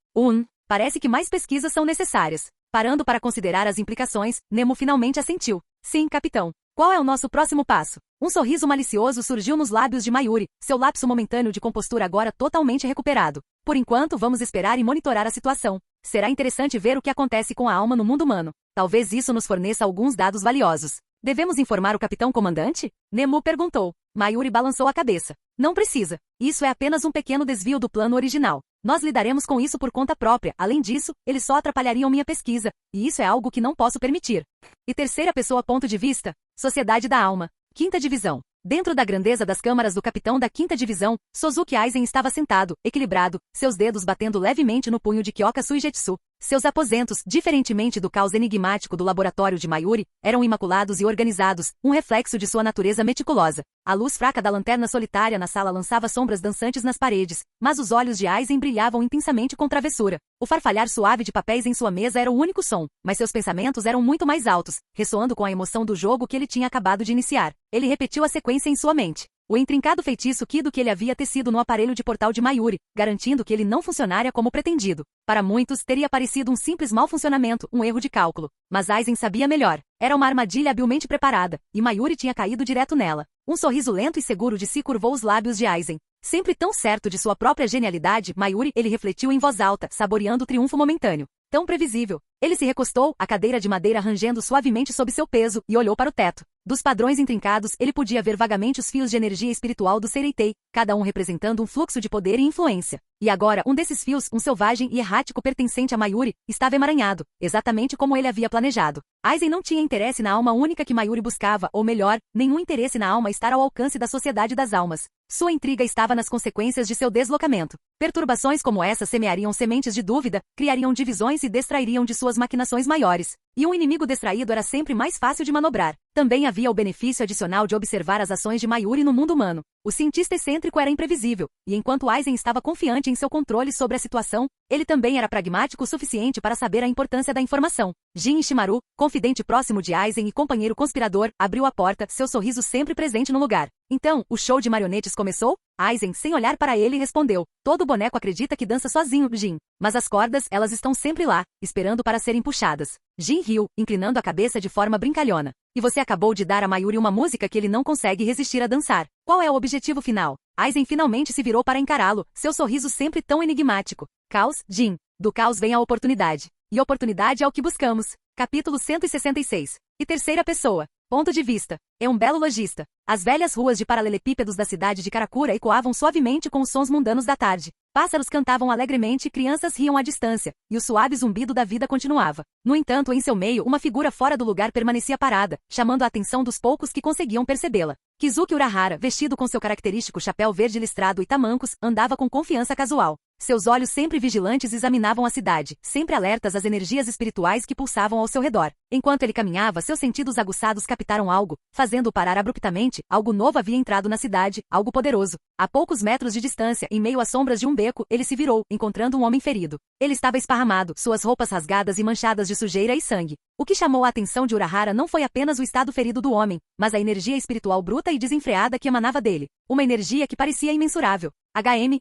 Parece que mais pesquisas são necessárias. Parando para considerar as implicações, Nemu finalmente assentiu. Sim, capitão. Qual é o nosso próximo passo? Um sorriso malicioso surgiu nos lábios de Mayuri, seu lapso momentâneo de compostura agora totalmente recuperado. Por enquanto, vamos esperar e monitorar a situação. Será interessante ver o que acontece com a alma no mundo humano. Talvez isso nos forneça alguns dados valiosos. Devemos informar o capitão comandante? Nemu perguntou. Mayuri balançou a cabeça. Não precisa. Isso é apenas um pequeno desvio do plano original. Nós lidaremos com isso por conta própria. Além disso, eles só atrapalhariam minha pesquisa, e isso é algo que não posso permitir. E terceira pessoa ponto de vista, Sociedade da Alma, 5ª Divisão. Dentro da grandeza das câmaras do capitão da 5ª Divisão, Sozuki Aizen estava sentado, equilibrado, seus dedos batendo levemente no punho de Kyoka Suigetsu. Seus aposentos, diferentemente do caos enigmático do laboratório de Mayuri, eram imaculados e organizados, um reflexo de sua natureza meticulosa. A luz fraca da lanterna solitária na sala lançava sombras dançantes nas paredes, mas os olhos de Aizen brilhavam intensamente com travessura. O farfalhar suave de papéis em sua mesa era o único som, mas seus pensamentos eram muito mais altos, ressoando com a emoção do jogo que ele tinha acabado de iniciar. Ele repetiu a sequência em sua mente. O intrincado feitiço Kido que ele havia tecido no aparelho de portal de Mayuri, garantindo que ele não funcionaria como pretendido. Para muitos, teria parecido um simples mau funcionamento, um erro de cálculo. Mas Aizen sabia melhor. Era uma armadilha habilmente preparada, e Mayuri tinha caído direto nela. Um sorriso lento e seguro de si curvou os lábios de Aizen. Sempre tão certo de sua própria genialidade, Mayuri, ele refletiu em voz alta, saboreando o triunfo momentâneo. Tão previsível. Ele se recostou, a cadeira de madeira rangendo suavemente sob seu peso, e olhou para o teto. Dos padrões intrincados, ele podia ver vagamente os fios de energia espiritual do Sereitei, cada um representando um fluxo de poder e influência. E agora, um desses fios, um selvagem e errático pertencente a Mayuri, estava emaranhado, exatamente como ele havia planejado. Aizen não tinha interesse na alma única que Mayuri buscava, ou melhor, nenhum interesse na alma estar ao alcance da Sociedade das Almas. Sua intriga estava nas consequências de seu deslocamento. Perturbações como essa semeariam sementes de dúvida, criariam divisões e distrairiam de suas maquinações maiores. E um inimigo distraído era sempre mais fácil de manobrar. Também havia o benefício adicional de observar as ações de Mayuri no mundo humano. O cientista excêntrico era imprevisível, e enquanto Aizen estava confiante em seu controle sobre a situação, ele também era pragmático o suficiente para saber a importância da informação. Jin Ishimaru, confidente próximo de Aizen e companheiro conspirador, abriu a porta, seu sorriso sempre presente no lugar. Então, o show de marionetes começou? Aizen, sem olhar para ele, respondeu. Todo boneco acredita que dança sozinho, Jin. Mas as cordas, elas estão sempre lá, esperando para serem puxadas. Jin riu, inclinando a cabeça de forma brincalhona. E você acabou de dar a Mayuri uma música que ele não consegue resistir a dançar. Qual é o objetivo final? Aizen finalmente se virou para encará-lo, seu sorriso sempre tão enigmático. Caos, Jin. Do caos vem a oportunidade. E oportunidade é o que buscamos. Capítulo 166. E terceira pessoa. Ponto de vista. É um belo lojista. As velhas ruas de paralelepípedos da cidade de Karakura ecoavam suavemente com os sons mundanos da tarde. Pássaros cantavam alegremente e crianças riam à distância, e o suave zumbido da vida continuava. No entanto, em seu meio, uma figura fora do lugar permanecia parada, chamando a atenção dos poucos que conseguiam percebê-la. Kizuki Urahara, vestido com seu característico chapéu verde listrado e tamancos, andava com confiança casual. Seus olhos sempre vigilantes examinavam a cidade, sempre alertas às energias espirituais que pulsavam ao seu redor. Enquanto ele caminhava, seus sentidos aguçados captaram algo, fazendo-o parar abruptamente. Algo novo havia entrado na cidade, algo poderoso. A poucos metros de distância, em meio às sombras de um beco, ele se virou, encontrando um homem ferido. Ele estava esparramado, suas roupas rasgadas e manchadas de sujeira e sangue. O que chamou a atenção de Urahara não foi apenas o estado ferido do homem, mas a energia espiritual bruta e desenfreada que emanava dele. Uma energia que parecia imensurável.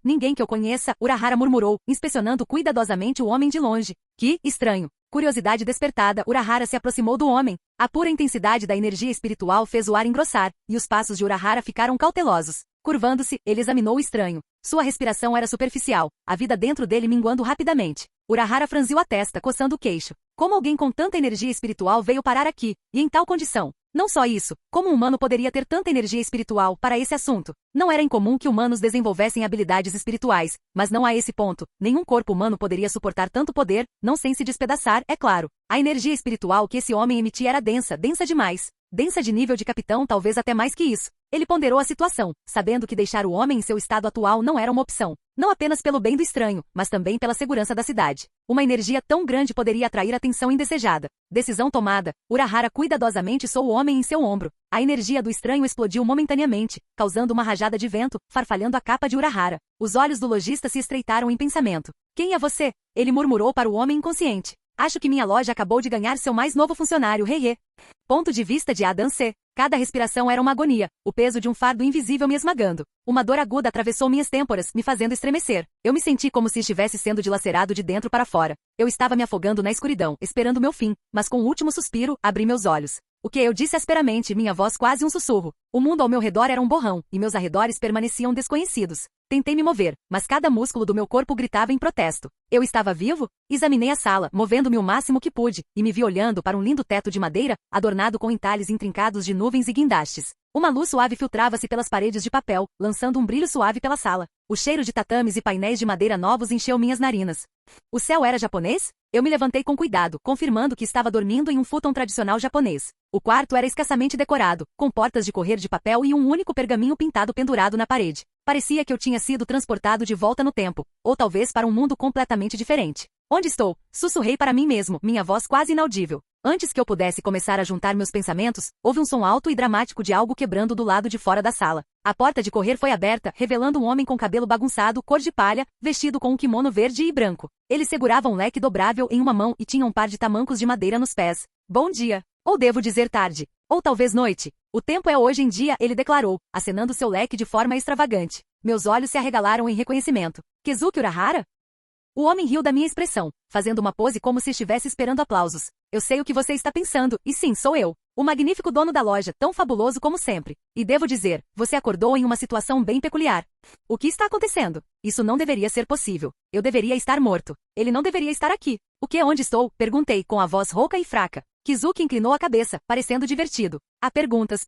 Ninguém que eu conheça, Urahara murmurou, inspecionando cuidadosamente o homem de longe. Que estranho. Curiosidade despertada, Urahara se aproximou do homem. A pura intensidade da energia espiritual fez o ar engrossar, e os passos de Urahara ficaram cautelosos. Curvando-se, ele examinou o estranho. Sua respiração era superficial, a vida dentro dele minguando rapidamente. Urahara franziu a testa, coçando o queixo. Como alguém com tanta energia espiritual veio parar aqui, e em tal condição? Não só isso, como um humano poderia ter tanta energia espiritual para esse assunto? Não era incomum que humanos desenvolvessem habilidades espirituais, mas não a esse ponto. Nenhum corpo humano poderia suportar tanto poder, não sem se despedaçar, é claro. A energia espiritual que esse homem emitia era densa, densa demais. Densa de nível de capitão, talvez até mais que isso. Ele ponderou a situação, sabendo que deixar o homem em seu estado atual não era uma opção. Não apenas pelo bem do estranho, mas também pela segurança da cidade. Uma energia tão grande poderia atrair atenção indesejada. Decisão tomada, Urahara cuidadosamente içou o homem em seu ombro. A energia do estranho explodiu momentaneamente, causando uma rajada de vento, farfalhando a capa de Urahara. Os olhos do lojista se estreitaram em pensamento. Quem é você? Ele murmurou para o homem inconsciente. Acho que minha loja acabou de ganhar seu mais novo funcionário, Heiê. Ponto de vista de Adam C. Cada respiração era uma agonia, o peso de um fardo invisível me esmagando. Uma dor aguda atravessou minhas têmporas, me fazendo estremecer. Eu me senti como se estivesse sendo dilacerado de dentro para fora. Eu estava me afogando na escuridão, esperando meu fim, mas com o último suspiro, abri meus olhos. O que eu disse asperamente, minha voz quase um sussurro. O mundo ao meu redor era um borrão, e meus arredores permaneciam desconhecidos. Tentei me mover, mas cada músculo do meu corpo gritava em protesto. Eu estava vivo? Examinei a sala, movendo-me o máximo que pude, e me vi olhando para um lindo teto de madeira, adornado com entalhes intrincados de nuvens e guindastes. Uma luz suave filtrava-se pelas paredes de papel, lançando um brilho suave pela sala. O cheiro de tatames e painéis de madeira novos encheu minhas narinas. O céu era japonês? Eu me levantei com cuidado, confirmando que estava dormindo em um futon tradicional japonês. O quarto era escassamente decorado, com portas de correr de papel e um único pergaminho pintado pendurado na parede. Parecia que eu tinha sido transportado de volta no tempo, ou talvez para um mundo completamente diferente. Onde estou? Sussurrei para mim mesmo, minha voz quase inaudível. Antes que eu pudesse começar a juntar meus pensamentos, houve um som alto e dramático de algo quebrando do lado de fora da sala. A porta de correr foi aberta, revelando um homem com cabelo bagunçado, cor de palha, vestido com um kimono verde e branco. Ele segurava um leque dobrável em uma mão e tinha um par de tamancos de madeira nos pés. Bom dia. Ou devo dizer tarde. Ou talvez noite. O tempo é hoje em dia, ele declarou, acenando seu leque de forma extravagante. Meus olhos se arregalaram em reconhecimento. Kizuki Urahara? O homem riu da minha expressão, fazendo uma pose como se estivesse esperando aplausos. Eu sei o que você está pensando, e sim, sou eu. O magnífico dono da loja, tão fabuloso como sempre. E devo dizer, você acordou em uma situação bem peculiar. O que está acontecendo? Isso não deveria ser possível. Eu deveria estar morto. Ele não deveria estar aqui. O que é onde estou? Perguntei, com a voz rouca e fraca. Kizuki inclinou a cabeça, parecendo divertido. Há perguntas.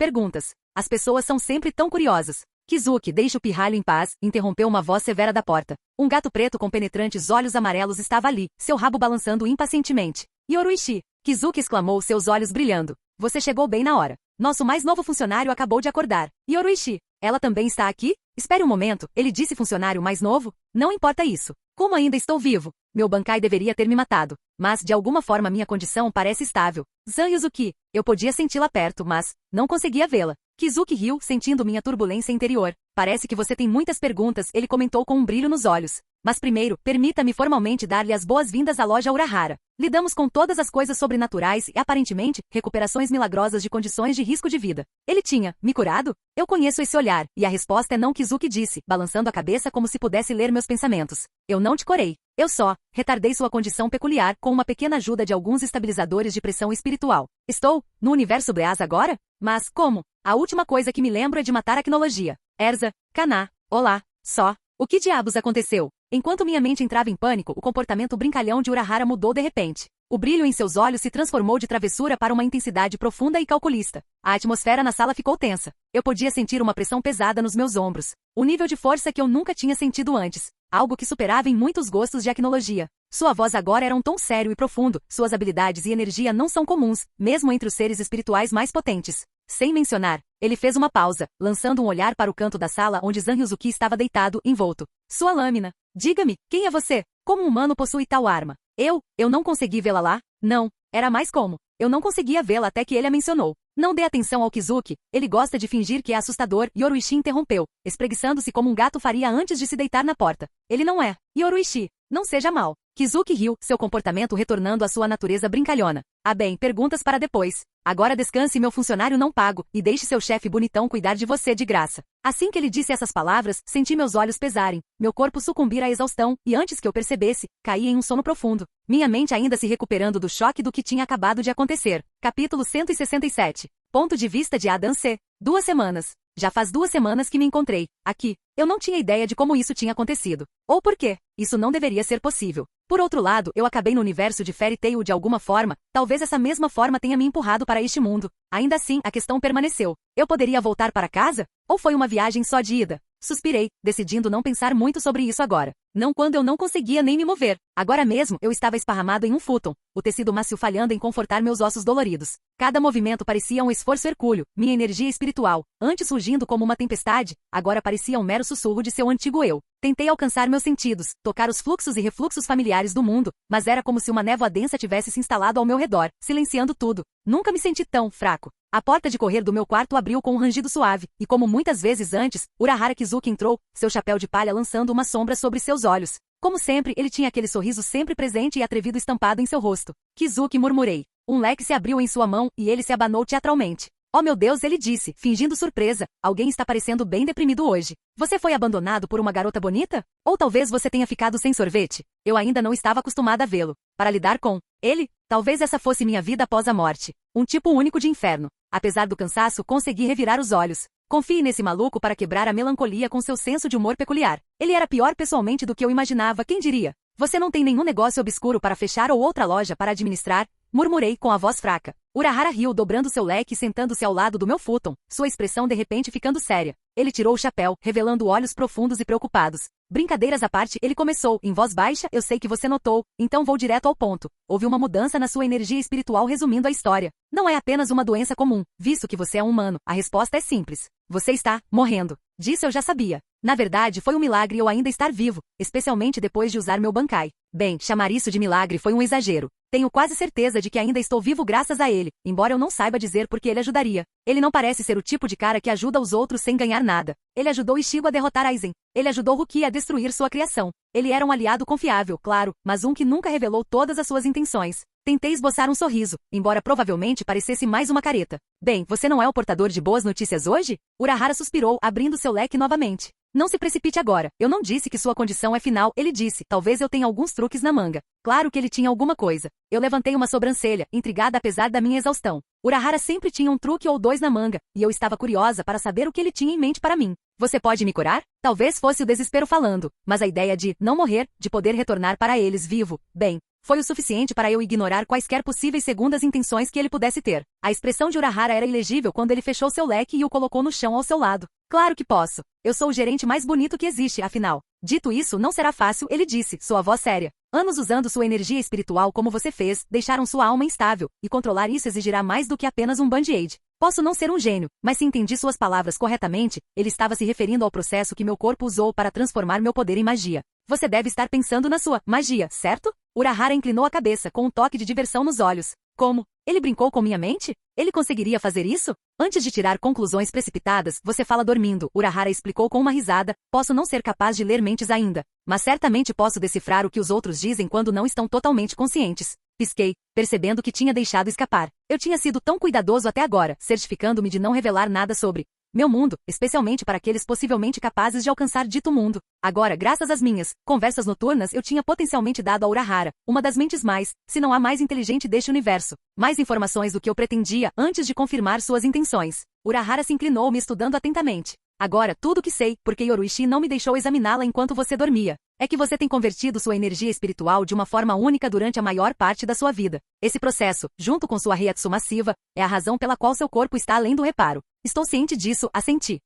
As pessoas são sempre tão curiosas. Kizuki, deixe o pirralho em paz, interrompeu uma voz severa da porta. Um gato preto com penetrantes olhos amarelos estava ali, seu rabo balançando impacientemente. Yoruishi! Kizuki exclamou, seus olhos brilhando. Você chegou bem na hora. Nosso mais novo funcionário acabou de acordar. Yoruishi! Ela também está aqui? Espere um momento, ele disse funcionário mais novo? Não importa isso. Como ainda estou vivo? Meu Bankai deveria ter me matado. Mas, de alguma forma minha condição parece estável. Zan Yuzuki. Eu podia senti-la perto, mas não conseguia vê-la. Kizuki riu, sentindo minha turbulência interior. Parece que você tem muitas perguntas, ele comentou com um brilho nos olhos. Mas primeiro, permita-me formalmente dar-lhe as boas-vindas à loja Urahara. Lidamos com todas as coisas sobrenaturais e, aparentemente, recuperações milagrosas de condições de risco de vida. Ele tinha me curado? Eu conheço esse olhar, e a resposta é não, Kizuki disse, balançando a cabeça como se pudesse ler meus pensamentos. Eu não te curei. Eu só retardei sua condição peculiar com uma pequena ajuda de alguns estabilizadores de pressão espiritual. Estou no universo Breaz agora? Mas como? A última coisa que me lembro é de matar a Quinologia. Erza, Kaná, olá, só. O que diabos aconteceu? Enquanto minha mente entrava em pânico, o comportamento brincalhão de Urahara mudou de repente. O brilho em seus olhos se transformou de travessura para uma intensidade profunda e calculista. A atmosfera na sala ficou tensa. Eu podia sentir uma pressão pesada nos meus ombros. Um nível de força que eu nunca tinha sentido antes. Algo que superava em muitos gostos de acnologia. Sua voz agora era um tom sério e profundo. Suas habilidades e energia não são comuns, mesmo entre os seres espirituais mais potentes. Sem mencionar, ele fez uma pausa, lançando um olhar para o canto da sala onde Zan Yuzuki estava deitado, envolto. Sua lâmina. Diga-me, quem é você? Como um humano possui tal arma? Eu não consegui vê-la lá? Não, era mais como. Eu não conseguia vê-la até que ele a mencionou. Não dê atenção ao Kizuki, ele gosta de fingir que é assustador, Yoruishi interrompeu, espreguiçando-se como um gato faria antes de se deitar na porta. Ele não é. Yoruishi, não seja mal. Kizuki riu, seu comportamento retornando à sua natureza brincalhona. Ah bem, perguntas para depois. Agora descanse, meu funcionário não pago, e deixe seu chefe bonitão cuidar de você de graça. Assim que ele disse essas palavras, senti meus olhos pesarem, meu corpo sucumbir à exaustão, e antes que eu percebesse, caí em um sono profundo. Minha mente ainda se recuperando do choque do que tinha acabado de acontecer. Capítulo 167. Ponto de vista de Adam C. 2 semanas. Já faz 2 semanas que me encontrei, aqui. Eu não tinha ideia de como isso tinha acontecido. Ou por quê. Isso não deveria ser possível. Por outro lado, eu acabei no universo de Fairy Tail de alguma forma, talvez essa mesma forma tenha me empurrado para este mundo. Ainda assim, a questão permaneceu. Eu poderia voltar para casa? Ou foi uma viagem só de ida? Suspirei, decidindo não pensar muito sobre isso agora. Não quando eu não conseguia nem me mover. Agora mesmo, eu estava esparramado em um futon, o tecido macio falhando em confortar meus ossos doloridos. Cada movimento parecia um esforço hercúleo, minha energia espiritual, antes surgindo como uma tempestade, agora parecia um mero sussurro de seu antigo eu. Tentei alcançar meus sentidos, tocar os fluxos e refluxos familiares do mundo, mas era como se uma névoa densa tivesse se instalado ao meu redor, silenciando tudo. Nunca me senti tão fraco. A porta de correr do meu quarto abriu com um rangido suave, e como muitas vezes antes, Urahara Kizuki entrou, seu chapéu de palha lançando uma sombra sobre seus olhos. Como sempre, ele tinha aquele sorriso sempre presente e atrevido estampado em seu rosto. Kizuki, murmurei. Um leque se abriu em sua mão, e ele se abanou teatralmente. Oh meu Deus, ele disse, fingindo surpresa. Alguém está parecendo bem deprimido hoje. Você foi abandonado por uma garota bonita? Ou talvez você tenha ficado sem sorvete? Eu ainda não estava acostumada a vê-lo. Para lidar com Ele? Talvez essa fosse minha vida após a morte. Um tipo único de inferno. Apesar do cansaço, consegui revirar os olhos. Confie nesse maluco para quebrar a melancolia com seu senso de humor peculiar. Ele era pior pessoalmente do que eu imaginava, quem diria? Você não tem nenhum negócio obscuro para fechar ou outra loja para administrar? Murmurei com a voz fraca. Urahara riu, dobrando seu leque e sentando-se ao lado do meu futon, sua expressão de repente ficando séria. Ele tirou o chapéu, revelando olhos profundos e preocupados. Brincadeiras à parte, ele começou, em voz baixa, eu sei que você notou, então vou direto ao ponto. Houve uma mudança na sua energia espiritual resumindo a história. Não é apenas uma doença comum, visto que você é um humano, a resposta é simples. Você está morrendo. Disso eu já sabia. Na verdade, foi um milagre eu ainda estar vivo, especialmente depois de usar meu Bankai. Bem, chamar isso de milagre foi um exagero. Tenho quase certeza de que ainda estou vivo graças a ele, embora eu não saiba dizer por que ele ajudaria. Ele não parece ser o tipo de cara que ajuda os outros sem ganhar nada. Ele ajudou Ichigo a derrotar Aizen. Ele ajudou Rukia a destruir sua criação. Ele era um aliado confiável, claro, mas um que nunca revelou todas as suas intenções. Tentei esboçar um sorriso, embora provavelmente parecesse mais uma careta. Bem, você não é o portador de boas notícias hoje? Urahara suspirou, abrindo seu leque novamente. Não se precipite agora. Eu não disse que sua condição é final, ele disse. Talvez eu tenha alguns truques na manga. Claro que ele tinha alguma coisa. Eu levantei uma sobrancelha, intrigada apesar da minha exaustão. Urahara sempre tinha um truque ou dois na manga, e eu estava curiosa para saber o que ele tinha em mente para mim. Você pode me curar? Talvez fosse o desespero falando, mas a ideia de não morrer, de poder retornar para eles vivo, bem, foi o suficiente para eu ignorar quaisquer possíveis segundas intenções que ele pudesse ter. A expressão de Urahara era ilegível quando ele fechou seu leque e o colocou no chão ao seu lado. Claro que posso. Eu sou o gerente mais bonito que existe, afinal. Dito isso, não será fácil, ele disse, sua voz séria. Anos usando sua energia espiritual como você fez, deixaram sua alma instável, e controlar isso exigirá mais do que apenas um band-aid. Posso não ser um gênio, mas se entendi suas palavras corretamente, ele estava se referindo ao processo que meu corpo usou para transformar meu poder em magia. Você deve estar pensando na sua magia, certo? Urahara inclinou a cabeça com um toque de diversão nos olhos. Como? Ele brincou com minha mente? Ele conseguiria fazer isso? Antes de tirar conclusões precipitadas, você fala dormindo, Urahara explicou com uma risada. Posso não ser capaz de ler mentes ainda, mas certamente posso decifrar o que os outros dizem quando não estão totalmente conscientes. Pisquei, percebendo que tinha deixado escapar. Eu tinha sido tão cuidadoso até agora, certificando-me de não revelar nada sobre meu mundo, especialmente para aqueles possivelmente capazes de alcançar dito mundo. Agora, graças às minhas conversas noturnas, eu tinha potencialmente dado a Urahara, uma das mentes mais, se não a mais inteligente deste universo, mais informações do que eu pretendia antes de confirmar suas intenções. Urahara se inclinou, me estudando atentamente. Agora, tudo o que sei, porque Yoruichi não me deixou examiná-la enquanto você dormia, é que você tem convertido sua energia espiritual de uma forma única durante a maior parte da sua vida. Esse processo, junto com sua Reiatsu massiva, é a razão pela qual seu corpo está além do reparo. Estou ciente disso, assenti.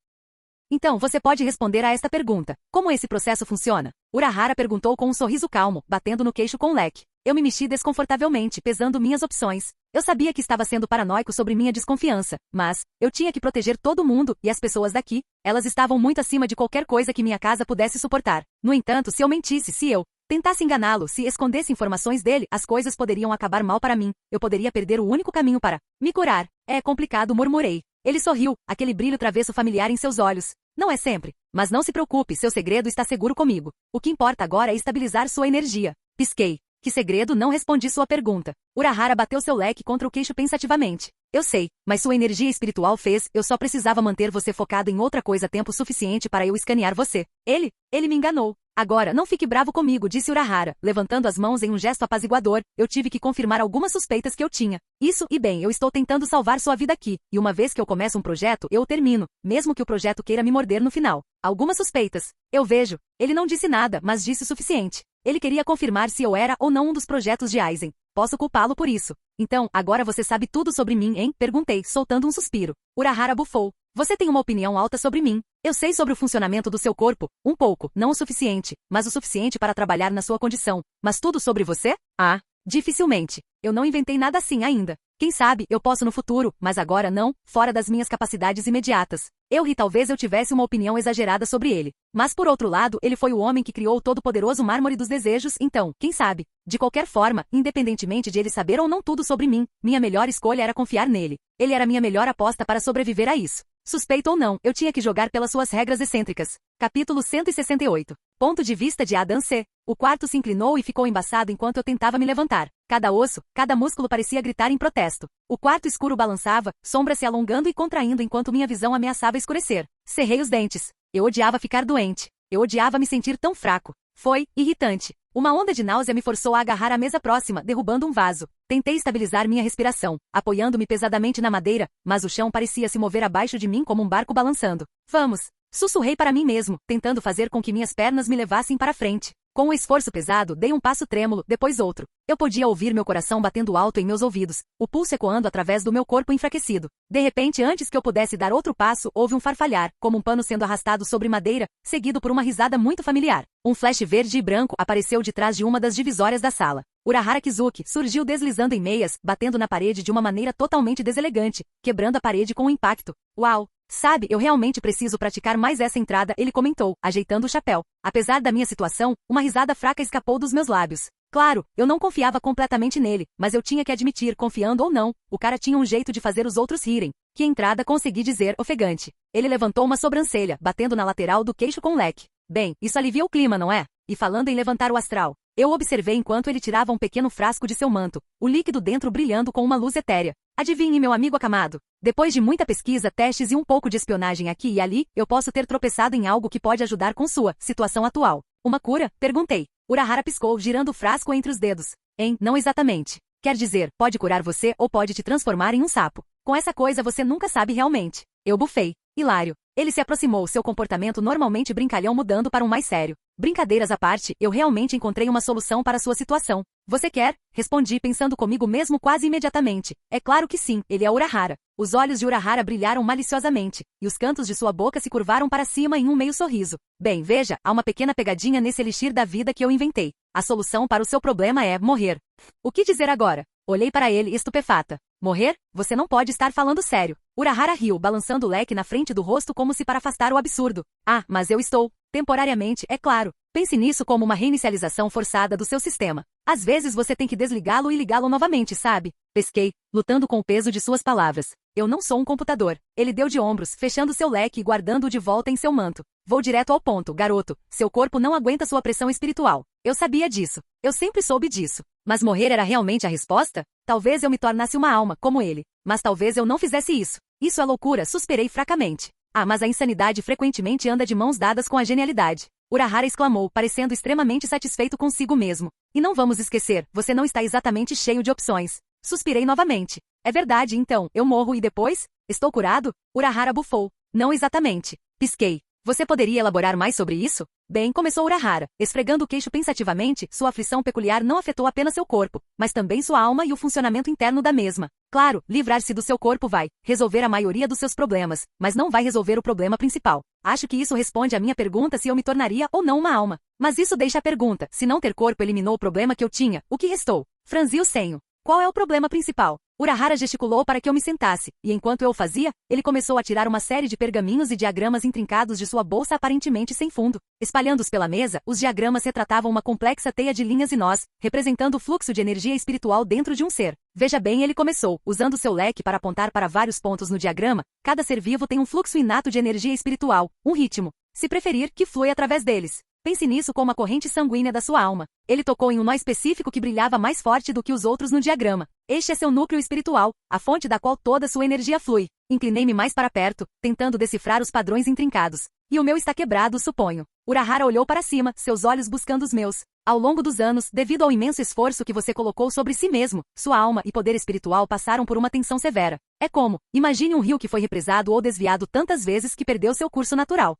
Então, você pode responder a esta pergunta. Como esse processo funciona? Urahara perguntou com um sorriso calmo, batendo no queixo com o leque. Eu me mexi desconfortavelmente, pesando minhas opções. Eu sabia que estava sendo paranoico sobre minha desconfiança, mas eu tinha que proteger todo mundo e as pessoas daqui. Elas estavam muito acima de qualquer coisa que minha casa pudesse suportar. No entanto, se eu mentisse, se eu tentasse enganá-lo, se escondesse informações dele, as coisas poderiam acabar mal para mim. Eu poderia perder o único caminho para me curar. É complicado, murmurei. Ele sorriu, aquele brilho travesso familiar em seus olhos. Não é sempre. Mas não se preocupe, seu segredo está seguro comigo. O que importa agora é estabilizar sua energia. Pisquei. Que segredo? Não respondi sua pergunta. Urahara bateu seu leque contra o queixo pensativamente. Eu sei, mas sua energia espiritual fez, eu só precisava manter você focado em outra coisa tempo suficiente para eu escanear você. Ele me enganou. Agora, não fique bravo comigo, disse Urahara, levantando as mãos em um gesto apaziguador. Eu tive que confirmar algumas suspeitas que eu tinha. Isso, e bem, eu estou tentando salvar sua vida aqui, e uma vez que eu começo um projeto, eu o termino, mesmo que o projeto queira me morder no final. Algumas suspeitas. Eu vejo. Ele não disse nada, mas disse o suficiente. Ele queria confirmar se eu era ou não um dos projetos de Aizen. Posso culpá-lo por isso. Então, agora você sabe tudo sobre mim, hein? Perguntei, soltando um suspiro. Urahara bufou. Você tem uma opinião alta sobre mim. Eu sei sobre o funcionamento do seu corpo, um pouco, não o suficiente, mas o suficiente para trabalhar na sua condição. Mas tudo sobre você? Ah, dificilmente. Eu não inventei nada assim ainda. Quem sabe, eu posso no futuro, mas agora não, fora das minhas capacidades imediatas. Eu ri, talvez eu tivesse uma opinião exagerada sobre ele. Mas por outro lado, ele foi o homem que criou o todo-poderoso mármore dos desejos, então, quem sabe? De qualquer forma, independentemente de ele saber ou não tudo sobre mim, minha melhor escolha era confiar nele. Ele era minha melhor aposta para sobreviver a isso. Suspeito ou não, eu tinha que jogar pelas suas regras excêntricas. Capítulo 168. Ponto de vista de Adam C. O quarto se inclinou e ficou embaçado enquanto eu tentava me levantar. Cada osso, cada músculo parecia gritar em protesto. O quarto escuro balançava, sombras se alongando e contraindo enquanto minha visão ameaçava escurecer. Cerrei os dentes. Eu odiava ficar doente. Eu odiava me sentir tão fraco. Foi irritante. Uma onda de náusea me forçou a agarrar a mesa próxima, derrubando um vaso. Tentei estabilizar minha respiração, apoiando-me pesadamente na madeira, mas o chão parecia se mover abaixo de mim como um barco balançando. Vamos! Sussurrei para mim mesmo, tentando fazer com que minhas pernas me levassem para frente. Com o esforço pesado, dei um passo trêmulo, depois outro. Eu podia ouvir meu coração batendo alto em meus ouvidos, o pulso ecoando através do meu corpo enfraquecido. De repente, antes que eu pudesse dar outro passo, houve um farfalhar, como um pano sendo arrastado sobre madeira, seguido por uma risada muito familiar. Um flash verde e branco apareceu de trás de uma das divisórias da sala. Urahara Kizuki surgiu deslizando em meias, batendo na parede de uma maneira totalmente deselegante, quebrando a parede com um impacto. Uau! Sabe, eu realmente preciso praticar mais essa entrada, ele comentou, ajeitando o chapéu. Apesar da minha situação, uma risada fraca escapou dos meus lábios. Claro, eu não confiava completamente nele, mas eu tinha que admitir, confiando ou não, o cara tinha um jeito de fazer os outros rirem. Que entrada, consegui dizer, ofegante. Ele levantou uma sobrancelha, batendo na lateral do queixo com um leque. Bem, isso alivia o clima, não é? E falando em levantar o astral, eu observei enquanto ele tirava um pequeno frasco de seu manto, o líquido dentro brilhando com uma luz etérea. Adivinhe, meu amigo acamado. Depois de muita pesquisa, testes e um pouco de espionagem aqui e ali, eu posso ter tropeçado em algo que pode ajudar com sua situação atual. Uma cura? Perguntei. Urahara piscou, girando o frasco entre os dedos. Não exatamente. Quer dizer, pode curar você ou pode te transformar em um sapo. Com essa coisa você nunca sabe realmente. Eu bufei. Hilário. Ele se aproximou, seu comportamento normalmente brincalhão mudando para um mais sério. Brincadeiras à parte, eu realmente encontrei uma solução para sua situação. Você quer? Respondi pensando comigo mesmo quase imediatamente. É claro que sim, ele é Urahara. Os olhos de Urahara brilharam maliciosamente, e os cantos de sua boca se curvaram para cima em um meio sorriso. Bem, veja, há uma pequena pegadinha nesse elixir da vida que eu inventei. A solução para o seu problema é morrer. O que dizer agora? Olhei para ele estupefata. Morrer? Você não pode estar falando sério. Urahara riu, balançando o leque na frente do rosto como se para afastar o absurdo. Ah, mas eu estou. Temporariamente, é claro. Pense nisso como uma reinicialização forçada do seu sistema. Às vezes você tem que desligá-lo e ligá-lo novamente, sabe? Pesquei, lutando com o peso de suas palavras. Eu não sou um computador. Ele deu de ombros, fechando seu leque e guardando-o de volta em seu manto. Vou direto ao ponto, garoto. Seu corpo não aguenta sua pressão espiritual. Eu sabia disso. Eu sempre soube disso. Mas morrer era realmente a resposta? Talvez eu me tornasse uma alma, como ele. Mas talvez eu não fizesse isso. Isso é loucura, suspirei fracamente. Ah, mas a insanidade frequentemente anda de mãos dadas com a genialidade. Urahara exclamou, parecendo extremamente satisfeito consigo mesmo. E não vamos esquecer, você não está exatamente cheio de opções. Suspirei novamente. É verdade, então, eu morro e depois? Estou curado? Urahara bufou. Não exatamente. Pisquei. Você poderia elaborar mais sobre isso? Bem, começou Urahara, esfregando o queixo pensativamente, sua aflição peculiar não afetou apenas seu corpo, mas também sua alma e o funcionamento interno da mesma. Claro, livrar-se do seu corpo vai resolver a maioria dos seus problemas, mas não vai resolver o problema principal. Acho que isso responde à minha pergunta se eu me tornaria ou não uma alma. Mas isso deixa a pergunta, se não ter corpo eliminou o problema que eu tinha, o que restou? Franzi o senho. Qual é o problema principal? Urahara gesticulou para que eu me sentasse, e enquanto eu o fazia, ele começou a tirar uma série de pergaminhos e diagramas intrincados de sua bolsa aparentemente sem fundo. Espalhando-os pela mesa, os diagramas retratavam uma complexa teia de linhas e nós, representando o fluxo de energia espiritual dentro de um ser. Veja bem, ele começou, usando seu leque para apontar para vários pontos no diagrama. Cada ser vivo tem um fluxo inato de energia espiritual, um ritmo, se preferir, que flui através deles. Pense nisso como a corrente sanguínea da sua alma. Ele tocou em um nó específico que brilhava mais forte do que os outros no diagrama. Este é seu núcleo espiritual, a fonte da qual toda sua energia flui. Inclinei-me mais para perto, tentando decifrar os padrões intrincados. E o meu está quebrado, suponho. Urahara olhou para cima, seus olhos buscando os meus. Ao longo dos anos, devido ao imenso esforço que você colocou sobre si mesmo, sua alma e poder espiritual passaram por uma tensão severa. É como, imagine um rio que foi represado ou desviado tantas vezes que perdeu seu curso natural.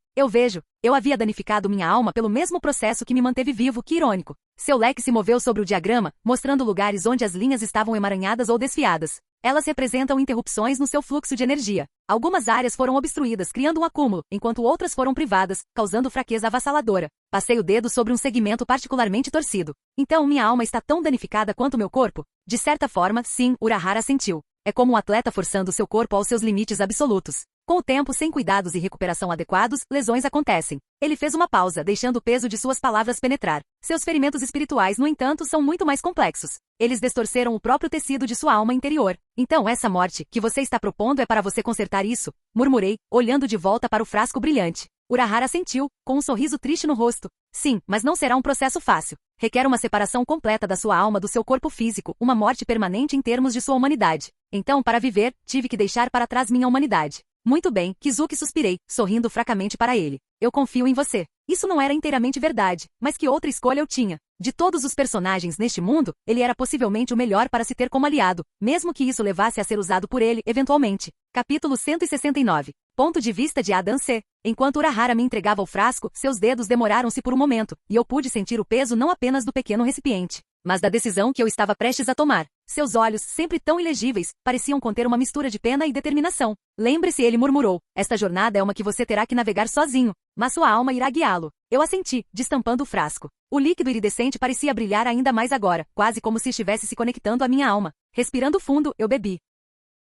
Eu havia danificado minha alma pelo mesmo processo que me manteve vivo, que irônico. Seu leque se moveu sobre o diagrama, mostrando lugares onde as linhas estavam emaranhadas ou desfiadas. Elas representam interrupções no seu fluxo de energia. Algumas áreas foram obstruídas, criando um acúmulo, enquanto outras foram privadas, causando fraqueza avassaladora. Passei o dedo sobre um segmento particularmente torcido. Então minha alma está tão danificada quanto meu corpo? De certa forma, sim, Urahara sentiu. É como um atleta forçando seu corpo aos seus limites absolutos. Com o tempo, sem cuidados e recuperação adequados, lesões acontecem. Ele fez uma pausa, deixando o peso de suas palavras penetrar. Seus ferimentos espirituais, no entanto, são muito mais complexos. Eles distorceram o próprio tecido de sua alma interior. Então essa morte, que você está propondo é para você consertar isso? Murmurei, olhando de volta para o frasco brilhante. Urahara sentiu, com um sorriso triste no rosto. Sim, mas não será um processo fácil. Requer uma separação completa da sua alma do seu corpo físico, uma morte permanente em termos de sua humanidade. Então, para viver, tive que deixar para trás minha humanidade. Muito bem, Kizuki, suspirei, sorrindo fracamente para ele. Eu confio em você. Isso não era inteiramente verdade, mas que outra escolha eu tinha? De todos os personagens neste mundo, ele era possivelmente o melhor para se ter como aliado, mesmo que isso levasse a ser usado por ele, eventualmente. Capítulo 169. Ponto de vista de Adam C. Enquanto Urahara me entregava o frasco, seus dedos demoraram-se por um momento, e eu pude sentir o peso não apenas do pequeno recipiente, mas da decisão que eu estava prestes a tomar. Seus olhos, sempre tão ilegíveis, pareciam conter uma mistura de pena e determinação. Lembre-se, ele murmurou, esta jornada é uma que você terá que navegar sozinho, mas sua alma irá guiá-lo. Eu assenti, destampando o frasco. O líquido iridescente parecia brilhar ainda mais agora, quase como se estivesse se conectando à minha alma. Respirando fundo, eu bebi.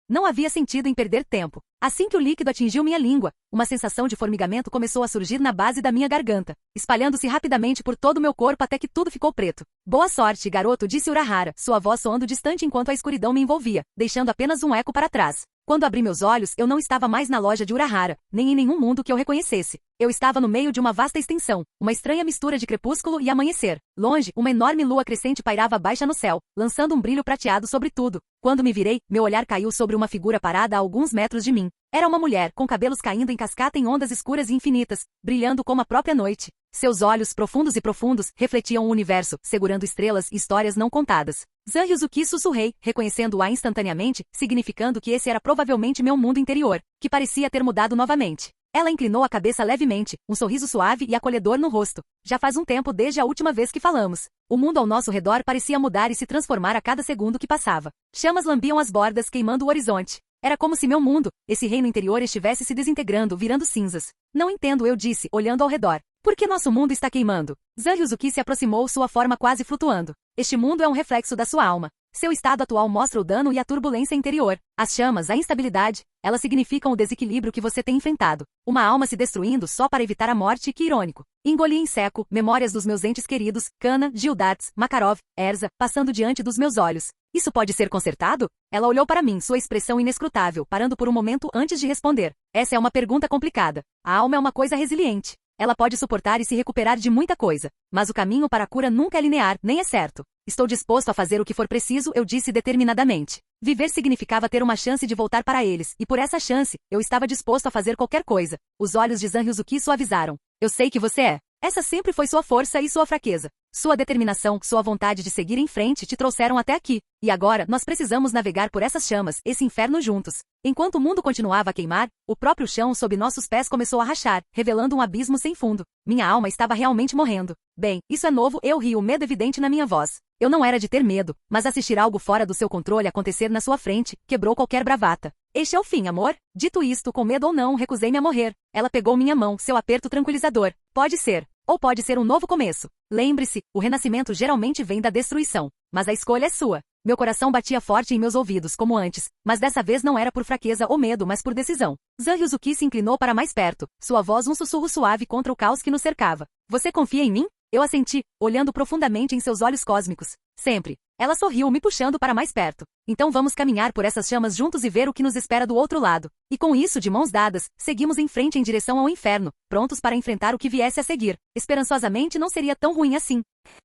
Não havia sentido em perder tempo. Assim que o líquido atingiu minha língua, uma sensação de formigamento começou a surgir na base da minha garganta, espalhando-se rapidamente por todo o meu corpo até que tudo ficou preto. Boa sorte, garoto, disse Urahara, sua voz soando distante enquanto a escuridão me envolvia, deixando apenas um eco para trás. Quando abri meus olhos, eu não estava mais na loja de Urahara, nem em nenhum mundo que eu reconhecesse. Eu estava no meio de uma vasta extensão, uma estranha mistura de crepúsculo e amanhecer. Longe, uma enorme lua crescente pairava baixa no céu, lançando um brilho prateado sobre tudo. Quando me virei, meu olhar caiu sobre uma figura parada a alguns metros de mim. Era uma mulher, com cabelos caindo em cascata em ondas escuras e infinitas, brilhando como a própria noite. Seus olhos, profundos e profundos, refletiam o universo, segurando estrelas e histórias não contadas. Zanryuzuki, sussurrei, reconhecendo-a instantaneamente, significando que esse era provavelmente meu mundo interior, que parecia ter mudado novamente. Ela inclinou a cabeça levemente, um sorriso suave e acolhedor no rosto. Já faz um tempo desde a última vez que falamos. O mundo ao nosso redor parecia mudar e se transformar a cada segundo que passava. Chamas lambiam as bordas, queimando o horizonte. Era como se meu mundo, esse reino interior, estivesse se desintegrando, virando cinzas. Não entendo, eu disse, olhando ao redor. Por que nosso mundo está queimando? Zanryuzuki se aproximou, sua forma quase flutuando. Este mundo é um reflexo da sua alma. Seu estado atual mostra o dano e a turbulência interior. As chamas, a instabilidade, elas significam o desequilíbrio que você tem enfrentado. Uma alma se destruindo só para evitar a morte, que irônico. Engoli em seco, memórias dos meus entes queridos, Kana, Gildarts, Makarov, Erza, passando diante dos meus olhos. Isso pode ser consertado? Ela olhou para mim, sua expressão inescrutável, parando por um momento antes de responder. Essa é uma pergunta complicada. A alma é uma coisa resiliente. Ela pode suportar e se recuperar de muita coisa, mas o caminho para a cura nunca é linear, nem é certo. Estou disposto a fazer o que for preciso, eu disse determinadamente. Viver significava ter uma chance de voltar para eles, e por essa chance, eu estava disposto a fazer qualquer coisa. Os olhos de Zanryuzuki suavizaram. Eu sei que você é. Essa sempre foi sua força e sua fraqueza. Sua determinação, sua vontade de seguir em frente te trouxeram até aqui. E agora, nós precisamos navegar por essas chamas, esse inferno juntos. Enquanto o mundo continuava a queimar, o próprio chão sob nossos pés começou a rachar, revelando um abismo sem fundo. Minha alma estava realmente morrendo. Bem, isso é novo, eu ri, o medo evidente na minha voz. Eu não era de ter medo, mas assistir algo fora do seu controle acontecer na sua frente, quebrou qualquer bravata. Este é o fim, amor? Dito isto, com medo ou não, recusei-me a morrer. Ela pegou minha mão, seu aperto tranquilizador. Pode ser. Ou pode ser um novo começo. Lembre-se, o renascimento geralmente vem da destruição. Mas a escolha é sua. Meu coração batia forte em meus ouvidos, como antes, mas dessa vez não era por fraqueza ou medo, mas por decisão. Zanryuzuki se inclinou para mais perto, sua voz um sussurro suave contra o caos que nos cercava. Você confia em mim? Eu assenti, olhando profundamente em seus olhos cósmicos. Sempre. Ela sorriu, me puxando para mais perto. Então vamos caminhar por essas chamas juntos e ver o que nos espera do outro lado. E com isso, de mãos dadas, seguimos em frente em direção ao inferno, prontos para enfrentar o que viesse a seguir. Esperançosamente não seria tão ruim assim.